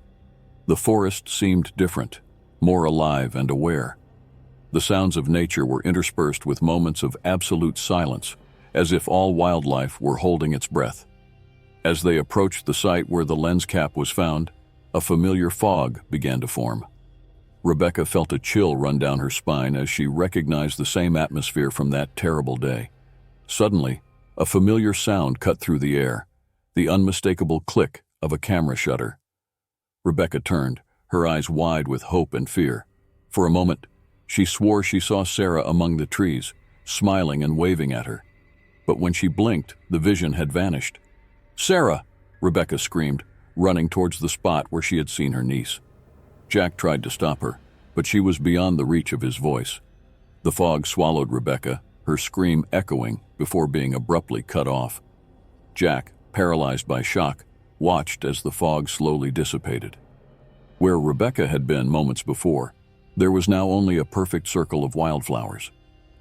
The forest seemed different, more alive and aware. The sounds of nature were interspersed with moments of absolute silence, as if all wildlife were holding its breath. As they approached the site where the lens cap was found, a familiar fog began to form. Rebecca felt a chill run down her spine as she recognized the same atmosphere from that terrible day. Suddenly, a familiar sound cut through the air, the unmistakable click of a camera shutter. Rebecca turned, her eyes wide with hope and fear. For a moment, she swore she saw Sarah among the trees, smiling and waving at her. But when she blinked, the vision had vanished. "Sarah!" Rebecca screamed, running towards the spot where she had seen her niece. Jack tried to stop her, but she was beyond the reach of his voice. The fog swallowed Rebecca, her scream echoing before being abruptly cut off. Jack, paralyzed by shock, watched as the fog slowly dissipated. Where Rebecca had been moments before, there was now only a perfect circle of wildflowers,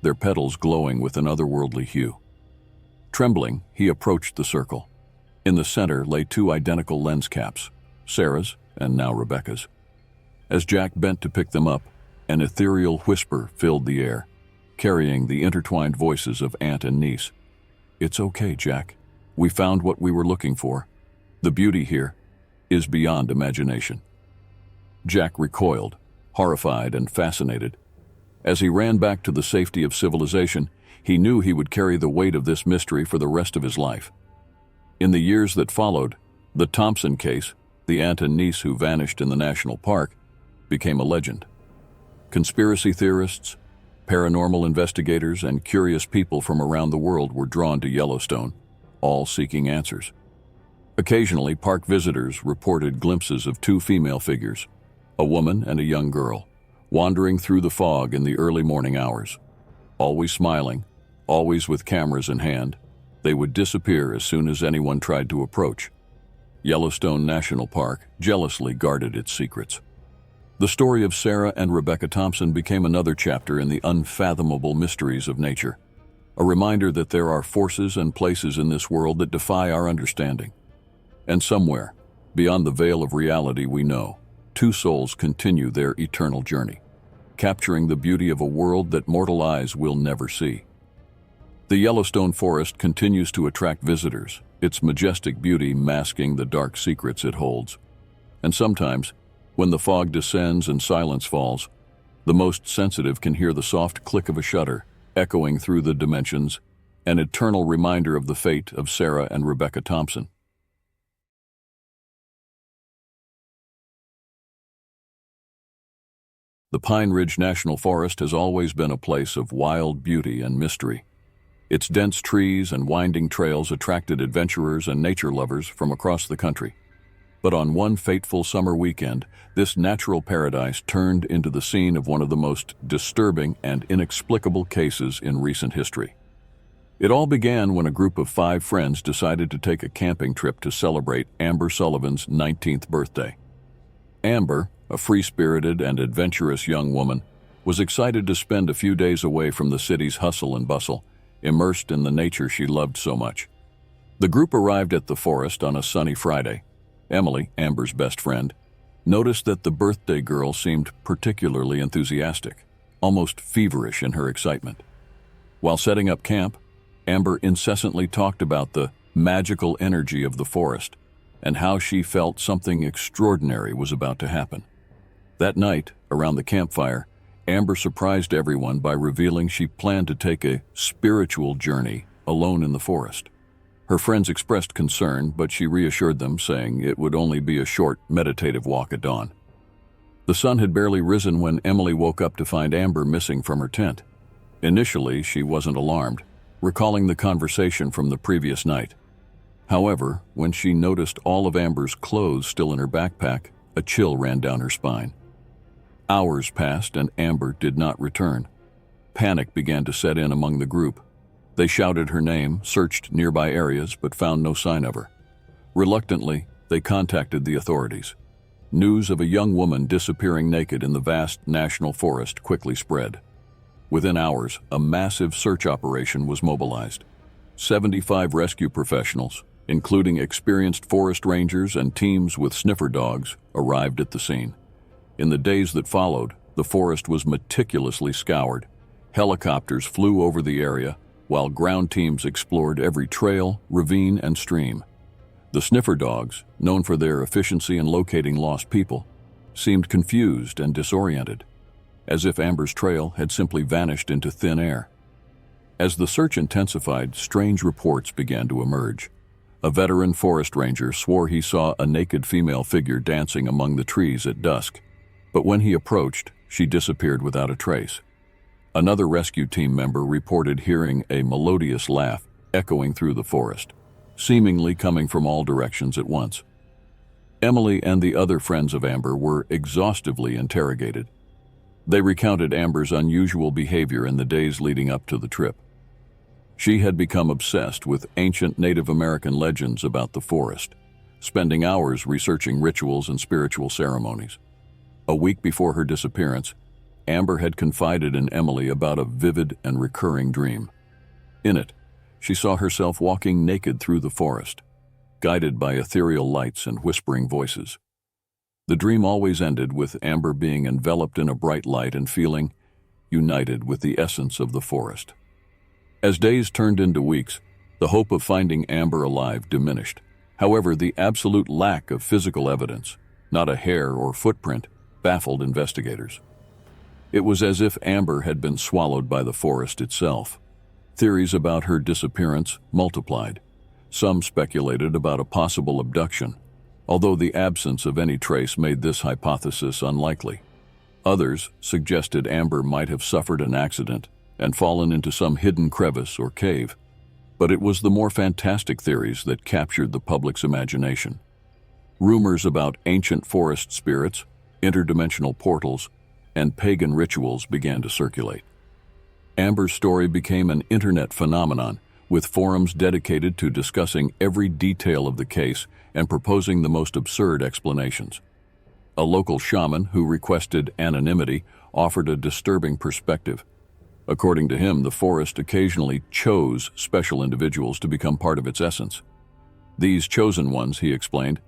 their petals glowing with an otherworldly hue. Trembling, he approached the circle. In the center lay two identical lens caps, Sarah's and now Rebecca's. As Jack bent to pick them up, an ethereal whisper filled the air, carrying the intertwined voices of aunt and niece. "It's okay, Jack. We found what we were looking for. The beauty here is beyond imagination." Jack recoiled, horrified and fascinated. As he ran back to the safety of civilization, he knew he would carry the weight of this mystery for the rest of his life. In the years that followed, the Thompson case, the aunt and niece who vanished in the national park, became a legend. Conspiracy theorists, paranormal investigators, and curious people from around the world were drawn to Yellowstone, all seeking answers. Occasionally, park visitors reported glimpses of two female figures, a woman and a young girl, wandering through the fog in the early morning hours. Always smiling, always with cameras in hand, they would disappear as soon as anyone tried to approach. Yellowstone National Park jealously guarded its secrets. The story of Sarah and Rebecca Thompson became another chapter in the unfathomable mysteries of nature, a reminder that there are forces and places in this world that defy our understanding. And somewhere, beyond the veil of reality we know, two souls continue their eternal journey, capturing the beauty of a world that mortal eyes will never see. The Yellowstone Forest continues to attract visitors, its majestic beauty masking the dark secrets it holds. And sometimes, when the fog descends and silence falls, the most sensitive can hear the soft click of a shutter echoing through the dimensions, an eternal reminder of the fate of Sarah and Rebecca Thompson. The Pine Ridge National Forest has always been a place of wild beauty and mystery. Its dense trees and winding trails attracted adventurers and nature lovers from across the country. But on one fateful summer weekend, this natural paradise turned into the scene of one of the most disturbing and inexplicable cases in recent history. It all began when a group of 5 friends decided to take a camping trip to celebrate Amber Sullivan's 19th birthday. Amber, a free-spirited and adventurous young woman, was excited to spend a few days away from the city's hustle and bustle, immersed in the nature she loved so much. The group arrived at the forest on a sunny Friday. Emily, Amber's best friend, noticed that the birthday girl seemed particularly enthusiastic, almost feverish in her excitement. While setting up camp, Amber incessantly talked about the magical energy of the forest and how she felt something extraordinary was about to happen. That night, around the campfire, Amber surprised everyone by revealing she planned to take a spiritual journey alone in the forest. Her friends expressed concern, but she reassured them, saying it would only be a short, meditative walk at dawn. The sun had barely risen when Emily woke up to find Amber missing from her tent. Initially, she wasn't alarmed, recalling the conversation from the previous night. However, when she noticed all of Amber's clothes still in her backpack, a chill ran down her spine. Hours passed and Amber did not return. Panic began to set in among the group. They shouted her name, searched nearby areas, but found no sign of her. Reluctantly, they contacted the authorities. News of a young woman disappearing naked in the vast national forest quickly spread. Within hours, a massive search operation was mobilized. 75 rescue professionals, including experienced forest rangers and teams with sniffer dogs, arrived at the scene. In the days that followed, the forest was meticulously scoured. Helicopters flew over the area, while ground teams explored every trail, ravine, and stream. The sniffer dogs, known for their efficiency in locating lost people, seemed confused and disoriented, as if Amber's trail had simply vanished into thin air. As the search intensified, strange reports began to emerge. A veteran forest ranger swore he saw a naked female figure dancing among the trees at dusk, but when he approached, she disappeared without a trace. Another rescue team member reported hearing a melodious laugh echoing through the forest, seemingly coming from all directions at once. Emily and the other friends of Amber were exhaustively interrogated. They recounted Amber's unusual behavior in the days leading up to the trip. She had become obsessed with ancient Native American legends about the forest, spending hours researching rituals and spiritual ceremonies. A week before her disappearance, Amber had confided in Emily about a vivid and recurring dream. In it, she saw herself walking naked through the forest, guided by ethereal lights and whispering voices. The dream always ended with Amber being enveloped in a bright light and feeling united with the essence of the forest. As days turned into weeks, the hope of finding Amber alive diminished. However, the absolute lack of physical evidence, not a hair or footprint, baffled investigators. It was as if Amber had been swallowed by the forest itself. Theories about her disappearance multiplied. Some speculated about a possible abduction, although the absence of any trace made this hypothesis unlikely. Others suggested Amber might have suffered an accident and fallen into some hidden crevice or cave, but it was the more fantastic theories that captured the public's imagination. Rumors about ancient forest spirits, interdimensional portals, and pagan rituals began to circulate. Amber's story became an internet phenomenon, with forums dedicated to discussing every detail of the case and proposing the most absurd explanations. A local shaman who requested anonymity offered a disturbing perspective. According to him, the forest occasionally chose special individuals to become part of its essence. These chosen ones, he explained,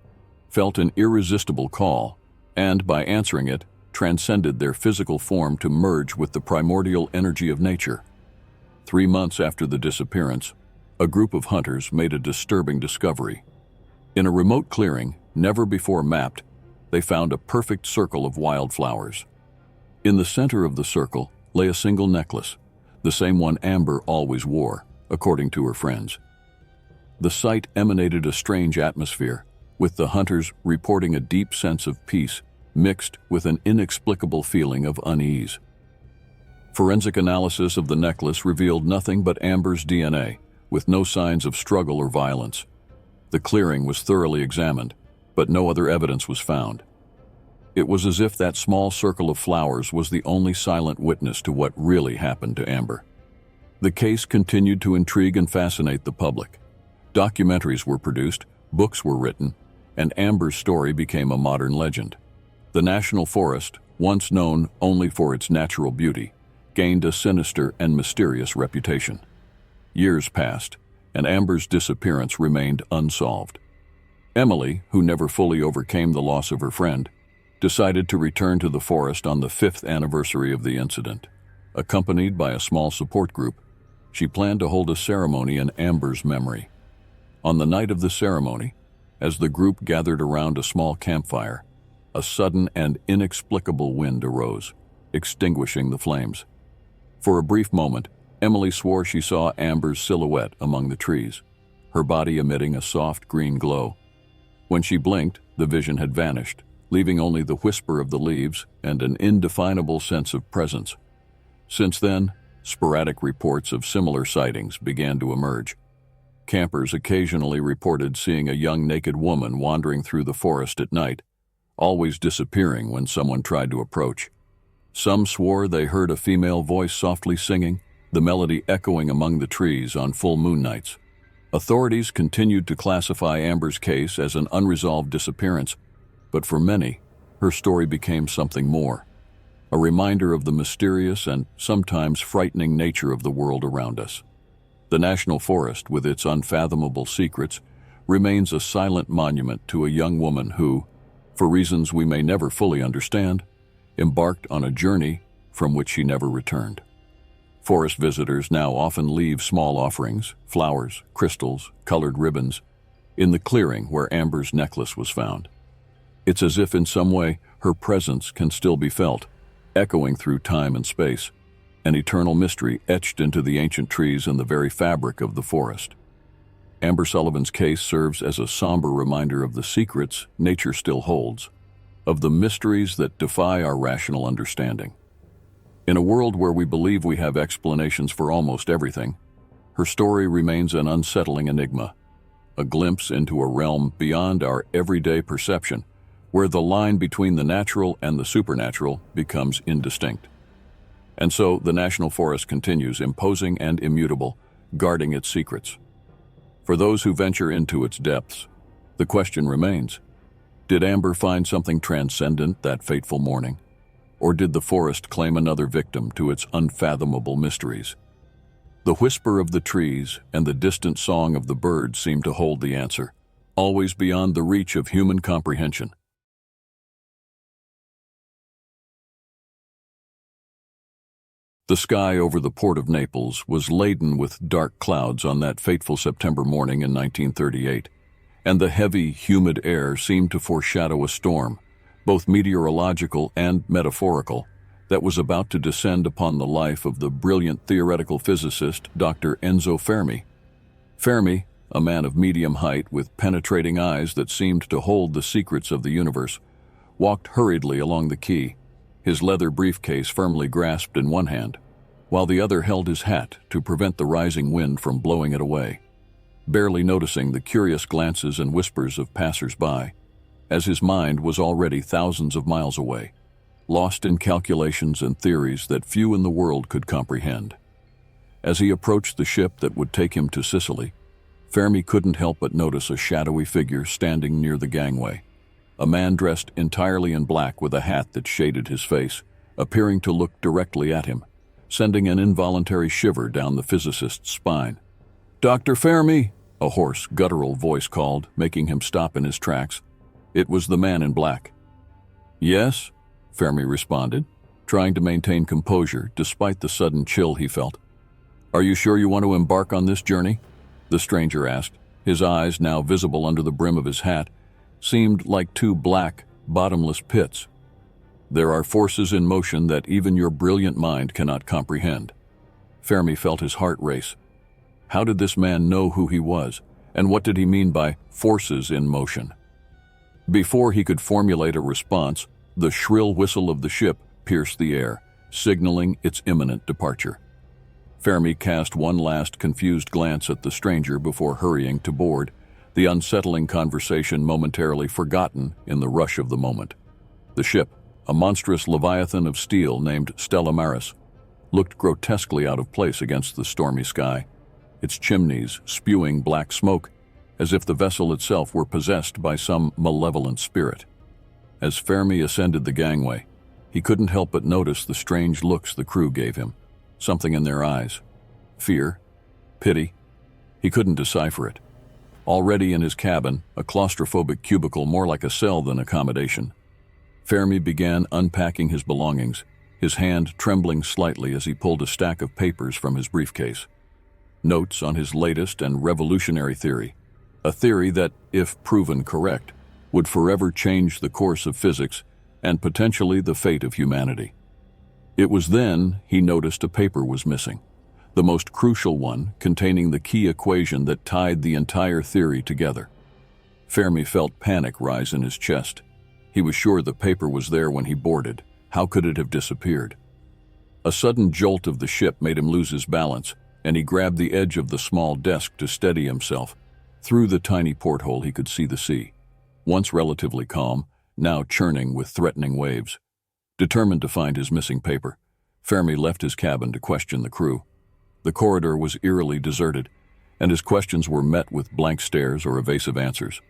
felt an irresistible call, and by answering it, transcended their physical form to merge with the primordial energy of nature. 3 months after the disappearance, a group of hunters made a disturbing discovery. In a remote clearing, never before mapped, they found a perfect circle of wildflowers. In the center of the circle lay a single necklace, the same one Amber always wore, according to her friends. The sight emanated a strange atmosphere, with the hunters reporting a deep sense of peace mixed with an inexplicable feeling of unease. Forensic analysis of the necklace revealed nothing but Amber's DNA, with no signs of struggle or violence. The clearing was thoroughly examined, but no other evidence was found. It was as if that small circle of flowers was the only silent witness to what really happened to Amber. The case continued to intrigue and fascinate the public. Documentaries were produced, books were written, and Amber's story became a modern legend. The National Forest, once known only for its natural beauty, gained a sinister and mysterious reputation. Years passed, and Amber's disappearance remained unsolved. Emily, who never fully overcame the loss of her friend, decided to return to the forest on the 5th anniversary of the incident. Accompanied by a small support group, she planned to hold a ceremony in Amber's memory. On the night of the ceremony, as the group gathered around a small campfire, a sudden and inexplicable wind arose, extinguishing the flames. For a brief moment, Emily swore she saw Amber's silhouette among the trees, her body emitting a soft green glow. When she blinked, the vision had vanished, leaving only the whisper of the leaves and an indefinable sense of presence. Since then, sporadic reports of similar sightings began to emerge. Campers occasionally reported seeing a young naked woman wandering through the forest at night, always disappearing when someone tried to approach. Some swore they heard a female voice softly singing, the melody echoing among the trees on full moon nights. Authorities continued to classify Amber's case as an unresolved disappearance, but for many, her story became something more, a reminder of the mysterious and sometimes frightening nature of the world around us. The National Forest, with its unfathomable secrets, remains a silent monument to a young woman who, for reasons we may never fully understand, embarked on a journey from which she never returned. Forest visitors now often leave small offerings, flowers, crystals, colored ribbons, in the clearing where Amber's necklace was found. It's as if in some way her presence can still be felt, echoing through time and space, an eternal mystery etched into the ancient trees and the very fabric of the forest. Amber Sullivan's case serves as a somber reminder of the secrets nature still holds, of the mysteries that defy our rational understanding. In a world where we believe we have explanations for almost everything, her story remains an unsettling enigma, a glimpse into a realm beyond our everyday perception, where the line between the natural and the supernatural becomes indistinct. And so the National Forest continues, imposing and immutable, guarding its secrets. For those who venture into its depths, the question remains, did Amber find something transcendent that fateful morning? Or did the forest claim another victim to its unfathomable mysteries? The whisper of the trees and the distant song of the birds seem to hold the answer, always beyond the reach of human comprehension. The sky over the port of Naples was laden with dark clouds on that fateful September morning in 1938, and the heavy, humid air seemed to foreshadow a storm, both meteorological and metaphorical, that was about to descend upon the life of the brilliant theoretical physicist Dr. Enzo Fermi. Fermi, a man of medium height with penetrating eyes that seemed to hold the secrets of the universe, walked hurriedly along the quay, his leather briefcase firmly grasped in one hand, while the other held his hat to prevent the rising wind from blowing it away, barely noticing the curious glances and whispers of passers-by, as his mind was already thousands of miles away, lost in calculations and theories that few in the world could comprehend. As he approached the ship that would take him to Sicily, Fermi couldn't help but notice a shadowy figure standing near the gangway, a man dressed entirely in black with a hat that shaded his face, appearing to look directly at him, sending an involuntary shiver down the physicist's spine. "Dr. Fermi!" a hoarse, guttural voice called, making him stop in his tracks. It was the man in black. "Yes?" Fermi responded, trying to maintain composure despite the sudden chill he felt. "Are you sure you want to embark on this journey?" the stranger asked. His eyes, now visible under the brim of his hat, seemed like two black, bottomless pits. "There are forces in motion that even your brilliant mind cannot comprehend." Fermi felt his heart race. How did this man know who he was, and what did he mean by forces in motion? Before he could formulate a response, the shrill whistle of the ship pierced the air, signaling its imminent departure. Fermi cast one last confused glance at the stranger before hurrying to board, the unsettling conversation momentarily forgotten in the rush of the moment. The ship, a monstrous leviathan of steel named Stella Maris, looked grotesquely out of place against the stormy sky, its chimneys spewing black smoke, as if the vessel itself were possessed by some malevolent spirit. As Fermi ascended the gangway, he couldn't help but notice the strange looks the crew gave him, something in their eyes. Fear? Pity? He couldn't decipher it. Already in his cabin, a claustrophobic cubicle more like a cell than accommodation, Fermi began unpacking his belongings, his hand trembling slightly as he pulled a stack of papers from his briefcase. Notes on his latest and revolutionary theory, a theory that, if proven correct, would forever change the course of physics and potentially the fate of humanity. It was then he noticed a paper was missing, the most crucial one containing the key equation that tied the entire theory together. Fermi felt panic rise in his chest. He was sure the paper was there when he boarded. How could it have disappeared? A sudden jolt of the ship made him lose his balance, and he grabbed the edge of the small desk to steady himself. Through the tiny porthole he could see the sea, once relatively calm, now churning with threatening waves. Determined to find his missing paper, Fermi left his cabin to question the crew. The corridor was eerily deserted, and his questions were met with blank stares or evasive answers.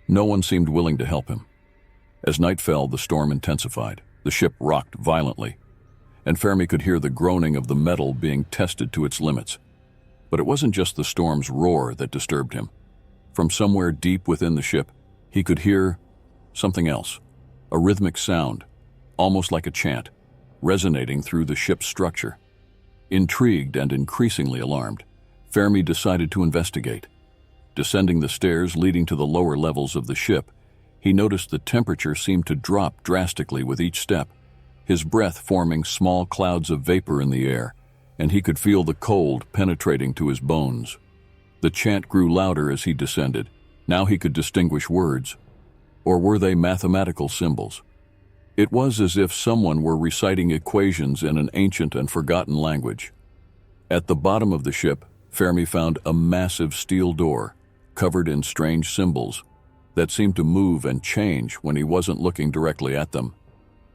No one seemed willing to help him. As night fell, the storm intensified. The ship rocked violently, and Fermi could hear the groaning of the metal being tested to its limits. But it wasn't just the storm's roar that disturbed him. From somewhere deep within the ship, he could hear something else, a rhythmic sound, almost like a chant, resonating through the ship's structure. Intrigued and increasingly alarmed, Fermi decided to investigate. Descending the stairs leading to the lower levels of the ship, he noticed the temperature seemed to drop drastically with each step, his breath forming small clouds of vapor in the air, and he could feel the cold penetrating to his bones. The chant grew louder as he descended. Now he could distinguish words. Or were they mathematical symbols? It was as if someone were reciting equations in an ancient and forgotten language. At the bottom of the ship, Fermi found a massive steel door, covered in strange symbols, that seemed to move and change when he wasn't looking directly at them.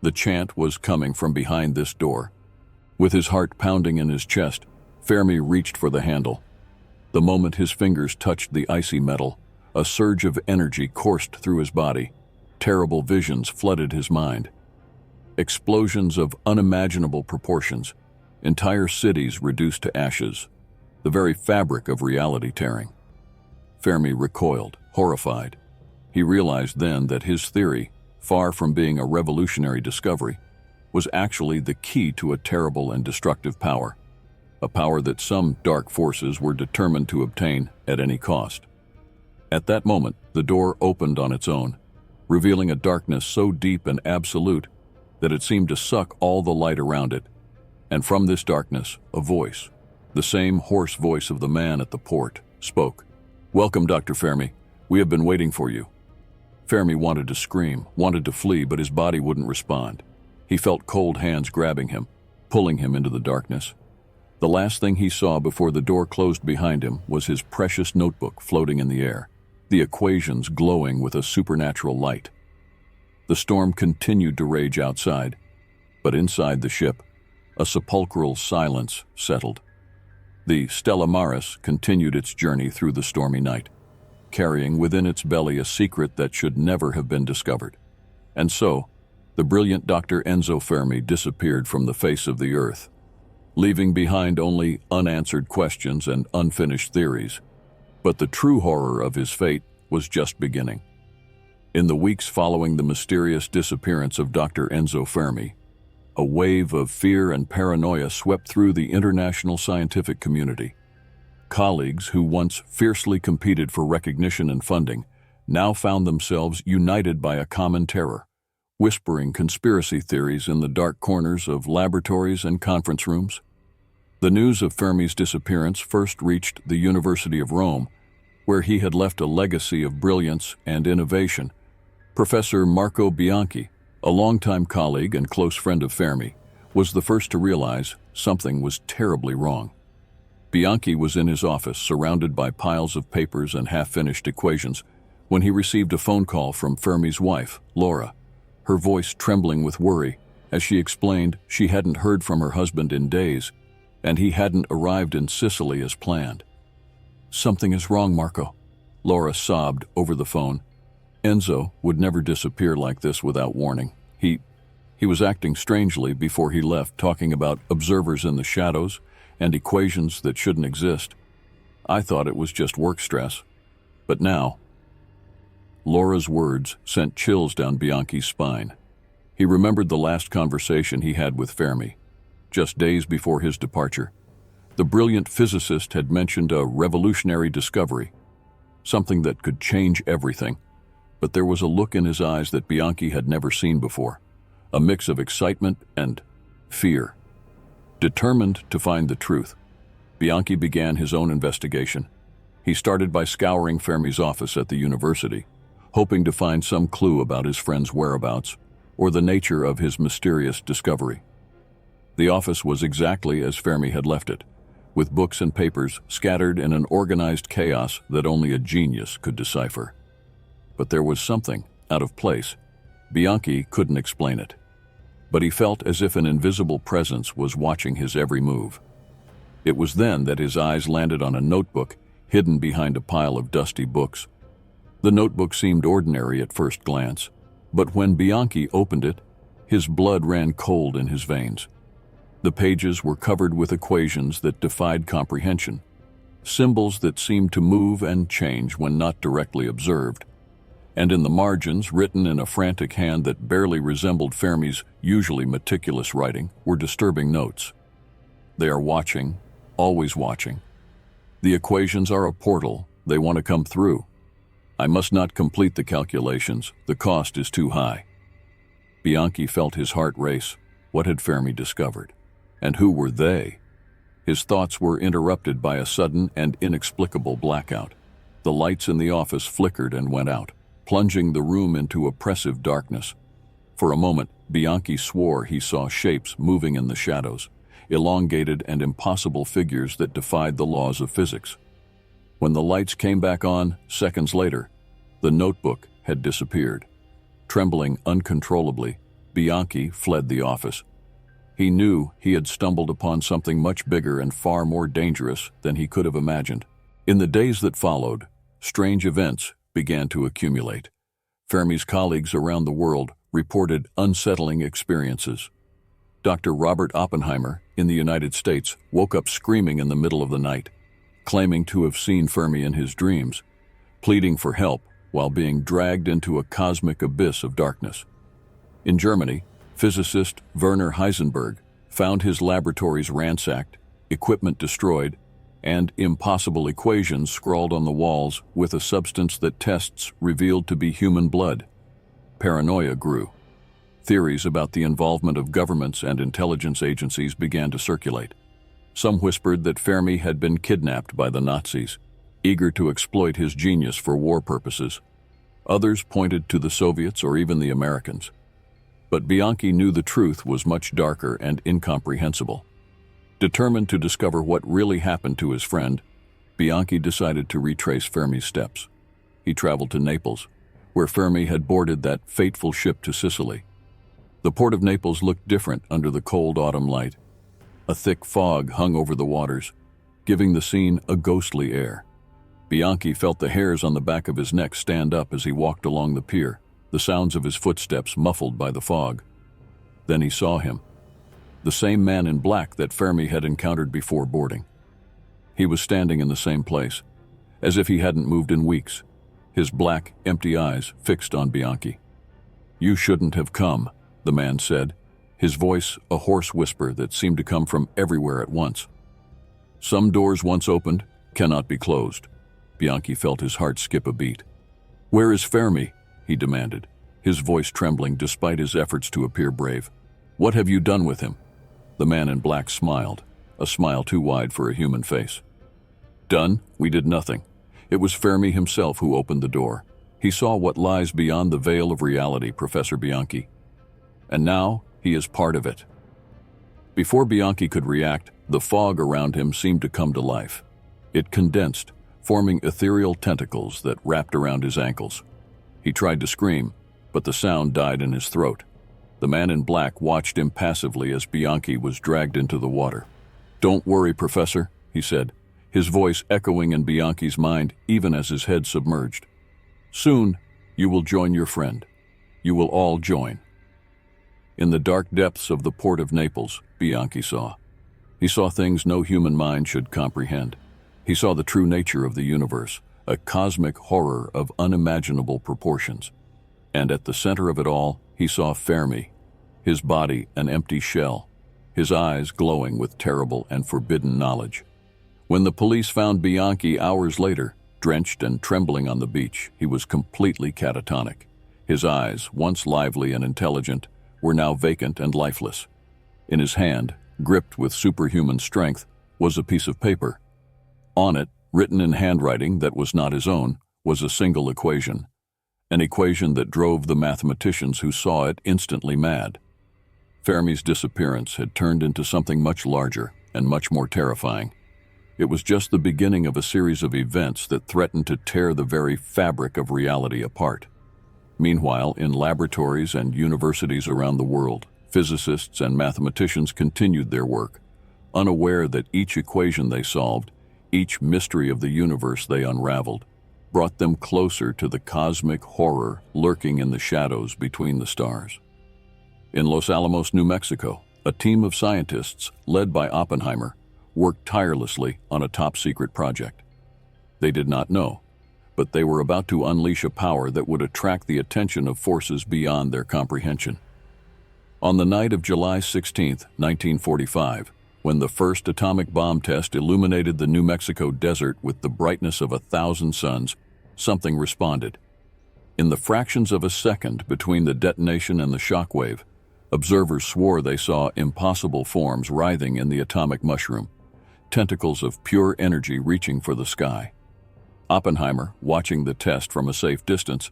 The chant was coming from behind this door. With his heart pounding in his chest, Fermi reached for the handle. The moment his fingers touched the icy metal, a surge of energy coursed through his body. Terrible visions flooded his mind. Explosions of unimaginable proportions, entire cities reduced to ashes, the very fabric of reality tearing. Fermi recoiled, horrified. He realized then that his theory, far from being a revolutionary discovery, was actually the key to a terrible and destructive power, a power that some dark forces were determined to obtain at any cost. At that moment, the door opened on its own, revealing a darkness so deep and absolute that it seemed to suck all the light around it. And from this darkness, a voice, the same hoarse voice of the man at the port, spoke. "Welcome, Dr. Fermi. We have been waiting for you." Fermi wanted to scream, wanted to flee, but his body wouldn't respond. He felt cold hands grabbing him, pulling him into the darkness. The last thing he saw before the door closed behind him was his precious notebook floating in the air, the equations glowing with a supernatural light. The storm continued to rage outside, but inside the ship, a sepulchral silence settled. The Stella Maris continued its journey through the stormy night, carrying within its belly a secret that should never have been discovered. And so, the brilliant Dr. Enzo Fermi disappeared from the face of the earth, leaving behind only unanswered questions and unfinished theories. But the true horror of his fate was just beginning. In the weeks following the mysterious disappearance of Dr. Enzo Fermi, a wave of fear and paranoia swept through the international scientific community. Colleagues who once fiercely competed for recognition and funding now found themselves united by a common terror, whispering conspiracy theories in the dark corners of laboratories and conference rooms. The news of Fermi's disappearance first reached the University of Rome, where he had left a legacy of brilliance and innovation. Professor Marco Bianchi, a longtime colleague and close friend of Fermi, was the first to realize something was terribly wrong. Bianchi was in his office, surrounded by piles of papers and half-finished equations, when he received a phone call from Fermi's wife, Laura, her voice trembling with worry as she explained she hadn't heard from her husband in days, and he hadn't arrived in Sicily as planned. "Something is wrong, Marco," Laura sobbed over the phone. Enzo would never disappear like this without warning. He was acting strangely before he left, talking about observers in the shadows and equations that shouldn't exist. I thought it was just work stress. But now... Laura's words sent chills down Bianchi's spine. He remembered the last conversation he had with Fermi, just days before his departure. The brilliant physicist had mentioned a revolutionary discovery, something that could change everything. But there was a look in his eyes that Bianchi had never seen before, a mix of excitement and fear. Determined to find the truth, Bianchi began his own investigation. He started by scouring Fermi's office at the university, hoping to find some clue about his friend's whereabouts or the nature of his mysterious discovery. The office was exactly as Fermi had left it, with books and papers scattered in an organized chaos that only a genius could decipher. But there was something out of place. Bianchi couldn't explain it, but he felt as if an invisible presence was watching his every move. It was then that his eyes landed on a notebook hidden behind a pile of dusty books. The notebook seemed ordinary at first glance, but when Bianchi opened it, his blood ran cold in his veins. The pages were covered with equations that defied comprehension. symbols that seemed to move and change when not directly observed. And in the margins, written in a frantic hand that barely resembled Fermi's usually meticulous writing, were disturbing notes. They are watching, always watching. The equations are a portal, they want to come through. I must not complete the calculations, the cost is too high. Bianchi felt his heart race. What had Fermi discovered? And who were they? His thoughts were interrupted by a sudden and inexplicable blackout. The lights in the office flickered and went out, plunging the room into oppressive darkness. For a moment, Bianchi swore he saw shapes moving in the shadows, elongated and impossible figures that defied the laws of physics. When the lights came back on, seconds later, the notebook had disappeared. Trembling uncontrollably, Bianchi fled the office. He knew he had stumbled upon something much bigger and far more dangerous than he could have imagined. In the days that followed, strange events began to accumulate. Fermi's colleagues around the world reported unsettling experiences. Dr. Robert Oppenheimer, in the United States, woke up screaming in the middle of the night, claiming to have seen Fermi in his dreams, pleading for help while being dragged into a cosmic abyss of darkness. In Germany, physicist Werner Heisenberg found his laboratories ransacked, equipment destroyed, and impossible equations scrawled on the walls with a substance that tests revealed to be human blood. Paranoia grew. Theories about the involvement of governments and intelligence agencies began to circulate. Some whispered that Fermi had been kidnapped by the Nazis, eager to exploit his genius for war purposes. Others pointed to the Soviets or even the Americans. But Bianchi knew the truth was much darker and incomprehensible. Determined to discover what really happened to his friend, Bianchi decided to retrace Fermi's steps. He traveled to Naples, where Fermi had boarded that fateful ship to Sicily. The port of Naples looked different under the cold autumn light. A thick fog hung over the waters, giving the scene a ghostly air. Bianchi felt the hairs on the back of his neck stand up as he walked along the pier, the sounds of his footsteps muffled by the fog. Then he saw him, the same man in black that Fermi had encountered before boarding. He was standing in the same place, as if he hadn't moved in weeks, his black, empty eyes fixed on Bianchi. "You shouldn't have come," the man said, his voice a hoarse whisper that seemed to come from everywhere at once. "Some doors once opened cannot be closed." Bianchi felt his heart skip a beat. "Where is Fermi?" he demanded, his voice trembling despite his efforts to appear brave. "What have you done with him?" The man in black smiled, a smile too wide for a human face. "Done? We did nothing. It was Fermi himself who opened the door. He saw what lies beyond the veil of reality, Professor Bianchi. And now he is part of it." Before Bianchi could react, the fog around him seemed to come to life. It condensed, forming ethereal tentacles that wrapped around his ankles. He tried to scream, but the sound died in his throat. The man in black watched impassively as Bianchi was dragged into the water. "Don't worry, Professor," he said, his voice echoing in Bianchi's mind even as his head submerged. "Soon, you will join your friend. You will all join." In the dark depths of the port of Naples, Bianchi saw. He saw things no human mind should comprehend. He saw the true nature of the universe, a cosmic horror of unimaginable proportions. And at the center of it all, he saw Fermi, his body an empty shell, his eyes glowing with terrible and forbidden knowledge. When the police found Bianchi hours later, drenched and trembling on the beach, he was completely catatonic. His eyes, once lively and intelligent, were now vacant and lifeless. In his hand, gripped with superhuman strength, was a piece of paper. On it, written in handwriting that was not his own, was a single equation. An equation that drove the mathematicians who saw it instantly mad. Fermi's disappearance had turned into something much larger and much more terrifying. It was just the beginning of a series of events that threatened to tear the very fabric of reality apart. Meanwhile, in laboratories and universities around the world, physicists and mathematicians continued their work, unaware that each equation they solved, each mystery of the universe they unraveled, brought them closer to the cosmic horror lurking in the shadows between the stars. In Los Alamos, New Mexico, a team of scientists, led by Oppenheimer, worked tirelessly on a top-secret project. They did not know, but they were about to unleash a power that would attract the attention of forces beyond their comprehension. On the night of July 16, 1945, when the first atomic bomb test illuminated the New Mexico desert with the brightness of 1,000 suns, something responded. In the fractions of a second between the detonation and the shockwave, observers swore they saw impossible forms writhing in the atomic mushroom, tentacles of pure energy reaching for the sky. Oppenheimer, watching the test from a safe distance,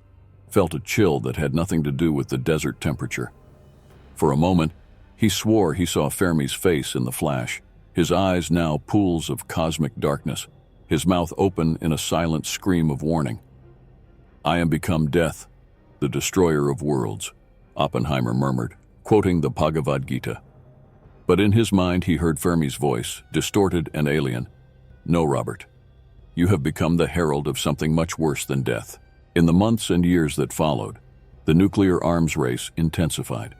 felt a chill that had nothing to do with the desert temperature. For a moment, he swore he saw Fermi's face in the flash, his eyes now pools of cosmic darkness, his mouth open in a silent scream of warning. "I am become death, the destroyer of worlds," Oppenheimer murmured, quoting the Bhagavad Gita. But in his mind he heard Fermi's voice, distorted and alien. "No, Robert. You have become the herald of something much worse than death." In the months and years that followed, the nuclear arms race intensified.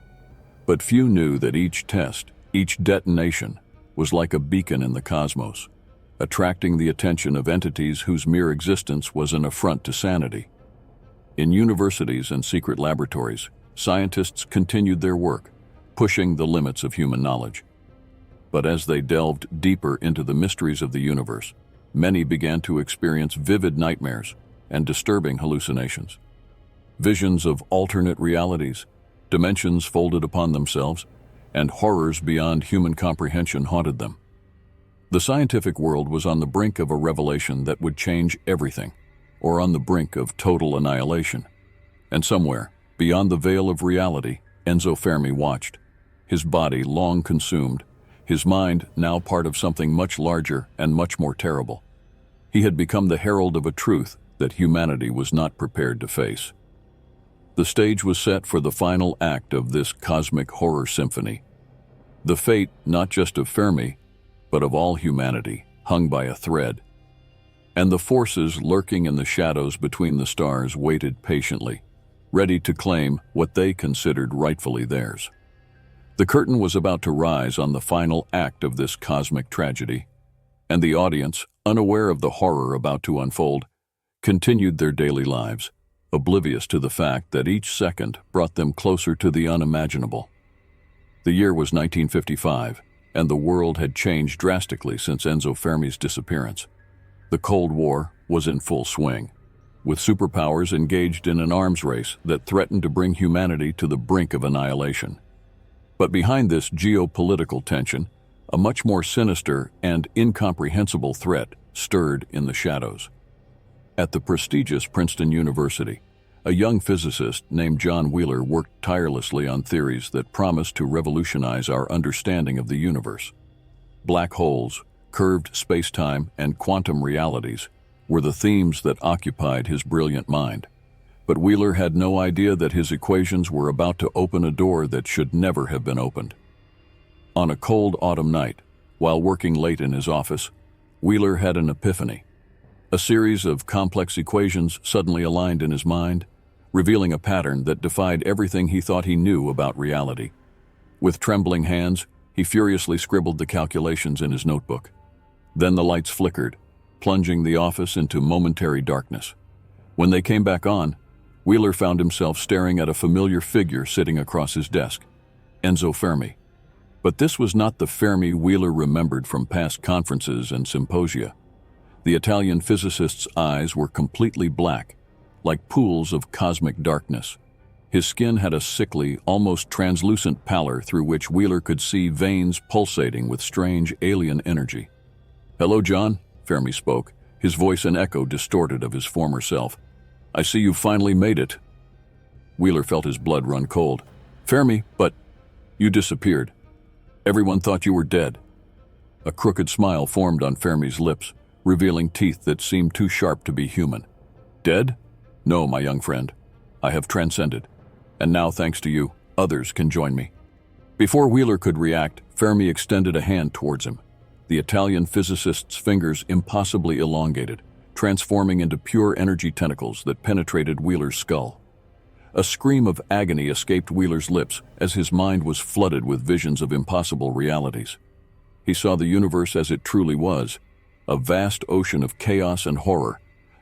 But few knew that each test, each detonation, was like a beacon in the cosmos, attracting the attention of entities whose mere existence was an affront to sanity. In universities and secret laboratories, scientists continued their work, pushing the limits of human knowledge. But as they delved deeper into the mysteries of the universe, many began to experience vivid nightmares and disturbing hallucinations. Visions of alternate realities, dimensions folded upon themselves, and horrors beyond human comprehension haunted them. The scientific world was on the brink of a revelation that would change everything, or on the brink of total annihilation. And somewhere, beyond the veil of reality, Enzo Fermi watched, his body long consumed, his mind now part of something much larger and much more terrible. He had become the herald of a truth that humanity was not prepared to face. The stage was set for the final act of this cosmic horror symphony. The fate, not just of Fermi, but of all humanity, hung by a thread. And the forces lurking in the shadows between the stars waited patiently, ready to claim what they considered rightfully theirs. The curtain was about to rise on the final act of this cosmic tragedy, and the audience, unaware of the horror about to unfold, continued their daily lives, oblivious to the fact that each second brought them closer to the unimaginable. The year was 1955, and the world had changed drastically since Enzo Fermi's disappearance. The Cold War was in full swing, with superpowers engaged in an arms race that threatened to bring humanity to the brink of annihilation. But behind this geopolitical tension, a much more sinister and incomprehensible threat stirred in the shadows. At the prestigious Princeton University, a young physicist named John Wheeler worked tirelessly on theories that promised to revolutionize our understanding of the universe. Black holes, curved space-time, and quantum realities were the themes that occupied his brilliant mind. But Wheeler had no idea that his equations were about to open a door that should never have been opened. On a cold autumn night, while working late in his office, Wheeler had an epiphany. A series of complex equations suddenly aligned in his mind, revealing a pattern that defied everything he thought he knew about reality. With trembling hands, he furiously scribbled the calculations in his notebook. Then the lights flickered, plunging the office into momentary darkness. When they came back on, Wheeler found himself staring at a familiar figure sitting across his desk, Enzo Fermi. But this was not the Fermi Wheeler remembered from past conferences and symposia. The Italian physicist's eyes were completely black, like pools of cosmic darkness. His skin had a sickly, almost translucent pallor through which Wheeler could see veins pulsating with strange alien energy. "Hello, John," Fermi spoke, his voice an echo distorted of his former self. "I see you finally made it." Wheeler felt his blood run cold. "Fermi, but you disappeared. Everyone thought you were dead." A crooked smile formed on Fermi's lips, revealing teeth that seemed too sharp to be human. "Dead? No, my young friend. I have transcended. And now, thanks to you, others can join me." Before Wheeler could react, Fermi extended a hand towards him. The Italian physicist's fingers impossibly elongated, transforming into pure energy tentacles that penetrated Wheeler's skull. A scream of agony escaped Wheeler's lips as his mind was flooded with visions of impossible realities. He saw the universe as it truly was, a vast ocean of chaos and horror,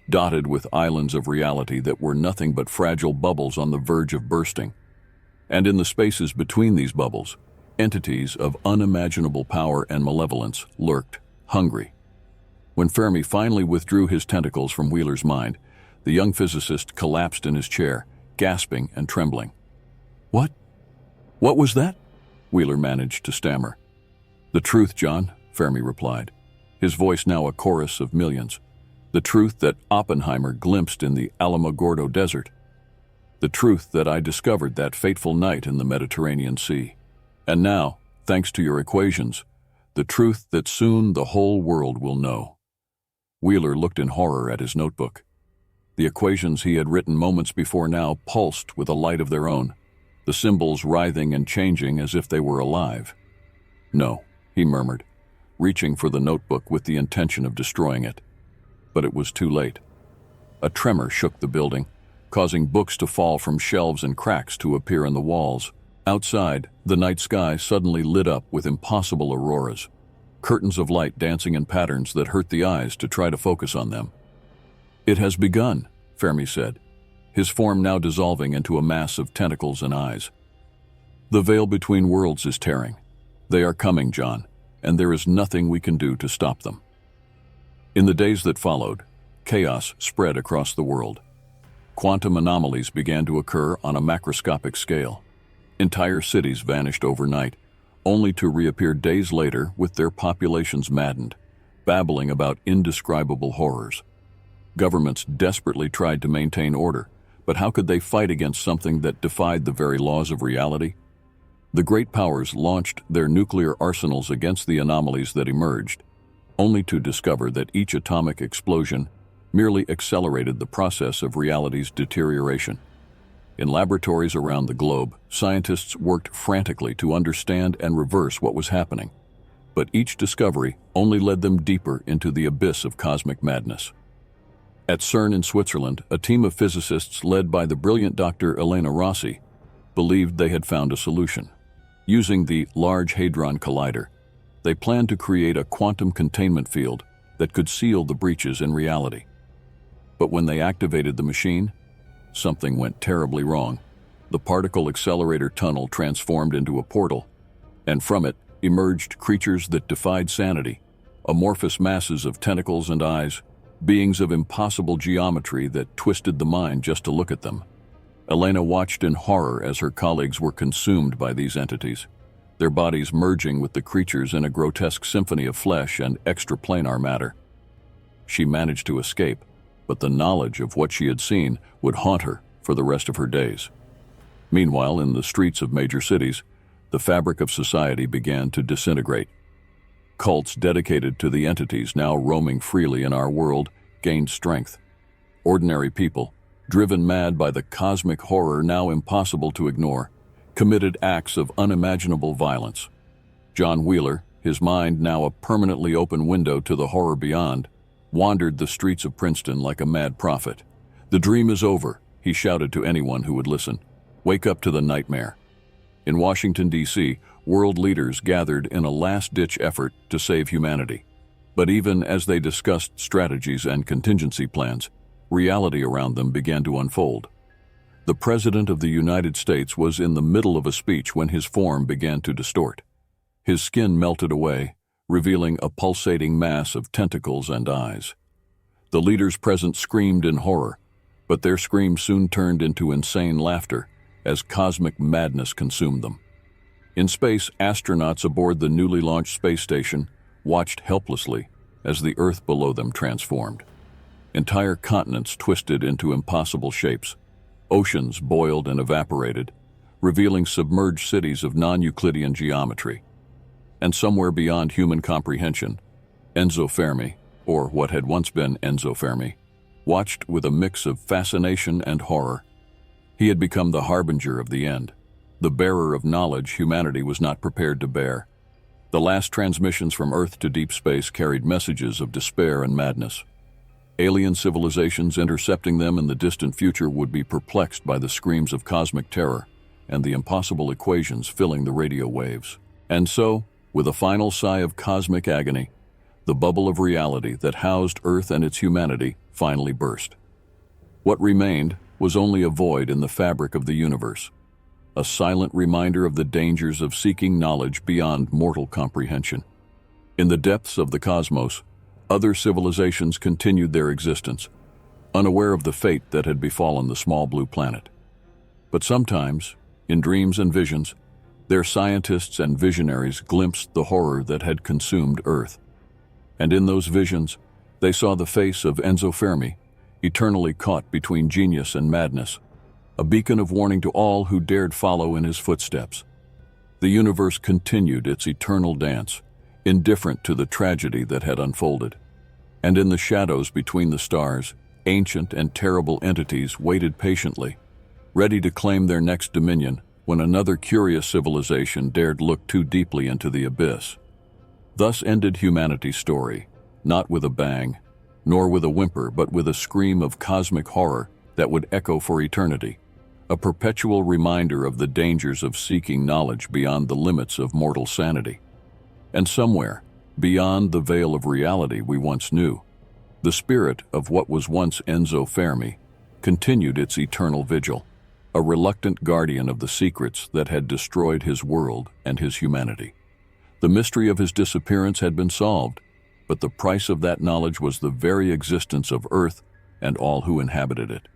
dotted with islands of reality that were nothing but fragile bubbles on the verge of bursting. And in the spaces between these bubbles, entities of unimaginable power and malevolence lurked, hungry. When Fermi finally withdrew his tentacles from Wheeler's mind, the young physicist collapsed in his chair, gasping and trembling. "What? What was that?" Wheeler managed to stammer. "The truth, John," Fermi replied, his voice now a chorus of millions. "The truth that Oppenheimer glimpsed in the Alamogordo Desert. The truth that I discovered that fateful night in the Mediterranean Sea. And now, thanks to your equations, the truth that soon the whole world will know." Wheeler looked in horror at his notebook. The equations he had written moments before now pulsed with a light of their own, the symbols writhing and changing as if they were alive. "No," he murmured, reaching for the notebook with the intention of destroying it. But it was too late. A tremor shook the building, causing books to fall from shelves and cracks to appear in the walls. Outside, the night sky suddenly lit up with impossible auroras, curtains of light dancing in patterns that hurt the eyes to try to focus on them. "It has begun," Fermi said, his form now dissolving into a mass of tentacles and eyes. "The veil between worlds is tearing. They are coming, John, and there is nothing we can do to stop them." In the days that followed, chaos spread across the world. Quantum anomalies began to occur on a macroscopic scale. Entire cities vanished overnight, only to reappear days later with their populations maddened, babbling about indescribable horrors. Governments desperately tried to maintain order, but how could they fight against something that defied the very laws of reality? The great powers launched their nuclear arsenals against the anomalies that emerged, only to discover that each atomic explosion merely accelerated the process of reality's deterioration. In laboratories around the globe, scientists worked frantically to understand and reverse what was happening, but each discovery only led them deeper into the abyss of cosmic madness. At CERN in Switzerland, a team of physicists led by the brilliant Dr. Elena Rossi believed they had found a solution. Using the Large Hadron Collider, they planned to create a quantum containment field that could seal the breaches in reality. But when they activated the machine, something went terribly wrong. The particle accelerator tunnel transformed into a portal, and from it emerged creatures that defied sanity, amorphous masses of tentacles and eyes, beings of impossible geometry that twisted the mind just to look at them. Elena watched in horror as her colleagues were consumed by these entities, their bodies merging with the creatures in a grotesque symphony of flesh and extraplanar matter. She managed to escape, but the knowledge of what she had seen would haunt her for the rest of her days. Meanwhile, in the streets of major cities, the fabric of society began to disintegrate. Cults dedicated to the entities now roaming freely in our world gained strength. Ordinary people, driven mad by the cosmic horror now impossible to ignore, committed acts of unimaginable violence. John Wheeler, his mind now a permanently open window to the horror beyond, wandered the streets of Princeton like a mad prophet. "The dream is over," he shouted to anyone who would listen. "Wake up to the nightmare." In Washington, D.C., world leaders gathered in a last-ditch effort to save humanity. But even as they discussed strategies and contingency plans, reality around them began to unfold. The President of the United States was in the middle of a speech when his form began to distort. His skin melted away, revealing a pulsating mass of tentacles and eyes. The leaders present screamed in horror, but their screams soon turned into insane laughter as cosmic madness consumed them. In space, astronauts aboard the newly launched space station watched helplessly as the Earth below them transformed. Entire continents twisted into impossible shapes. Oceans boiled and evaporated, revealing submerged cities of non-Euclidean geometry. And somewhere beyond human comprehension, Enzo Fermi, or what had once been Enzo Fermi, watched with a mix of fascination and horror. He had become the harbinger of the end, the bearer of knowledge humanity was not prepared to bear. The last transmissions from Earth to deep space carried messages of despair and madness. Alien civilizations intercepting them in the distant future would be perplexed by the screams of cosmic terror and the impossible equations filling the radio waves. And so, With a final sigh of cosmic agony, the bubble of reality that housed Earth and its humanity finally burst. What remained was only a void in the fabric of the universe, a silent reminder of the dangers of seeking knowledge beyond mortal comprehension. In the depths of the cosmos, other civilizations continued their existence, unaware of the fate that had befallen the small blue planet. But sometimes, in dreams and visions, their scientists and visionaries glimpsed the horror that had consumed Earth. And in those visions, they saw the face of Enzo Fermi, eternally caught between genius and madness, a beacon of warning to all who dared follow in his footsteps. The universe continued its eternal dance, indifferent to the tragedy that had unfolded. And in the shadows between the stars, ancient and terrible entities waited patiently, ready to claim their next dominion when another curious civilization dared look too deeply into the abyss. Thus ended humanity's story, not with a bang, nor with a whimper, but with a scream of cosmic horror that would echo for eternity, a perpetual reminder of the dangers of seeking knowledge beyond the limits of mortal sanity. And somewhere, beyond the veil of reality we once knew, the spirit of what was once Enzo Fermi continued its eternal vigil, a reluctant guardian of the secrets that had destroyed his world and his humanity. The mystery of his disappearance had been solved, but the price of that knowledge was the very existence of Earth and all who inhabited it.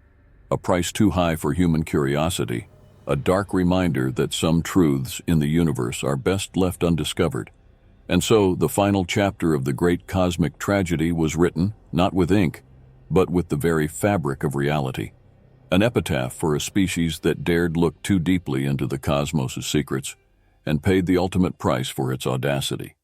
A price too high for human curiosity, a dark reminder that some truths in the universe are best left undiscovered. And so the final chapter of the great cosmic tragedy was written, not with ink, but with the very fabric of reality. An epitaph for a species that dared look too deeply into the cosmos' secrets and paid the ultimate price for its audacity.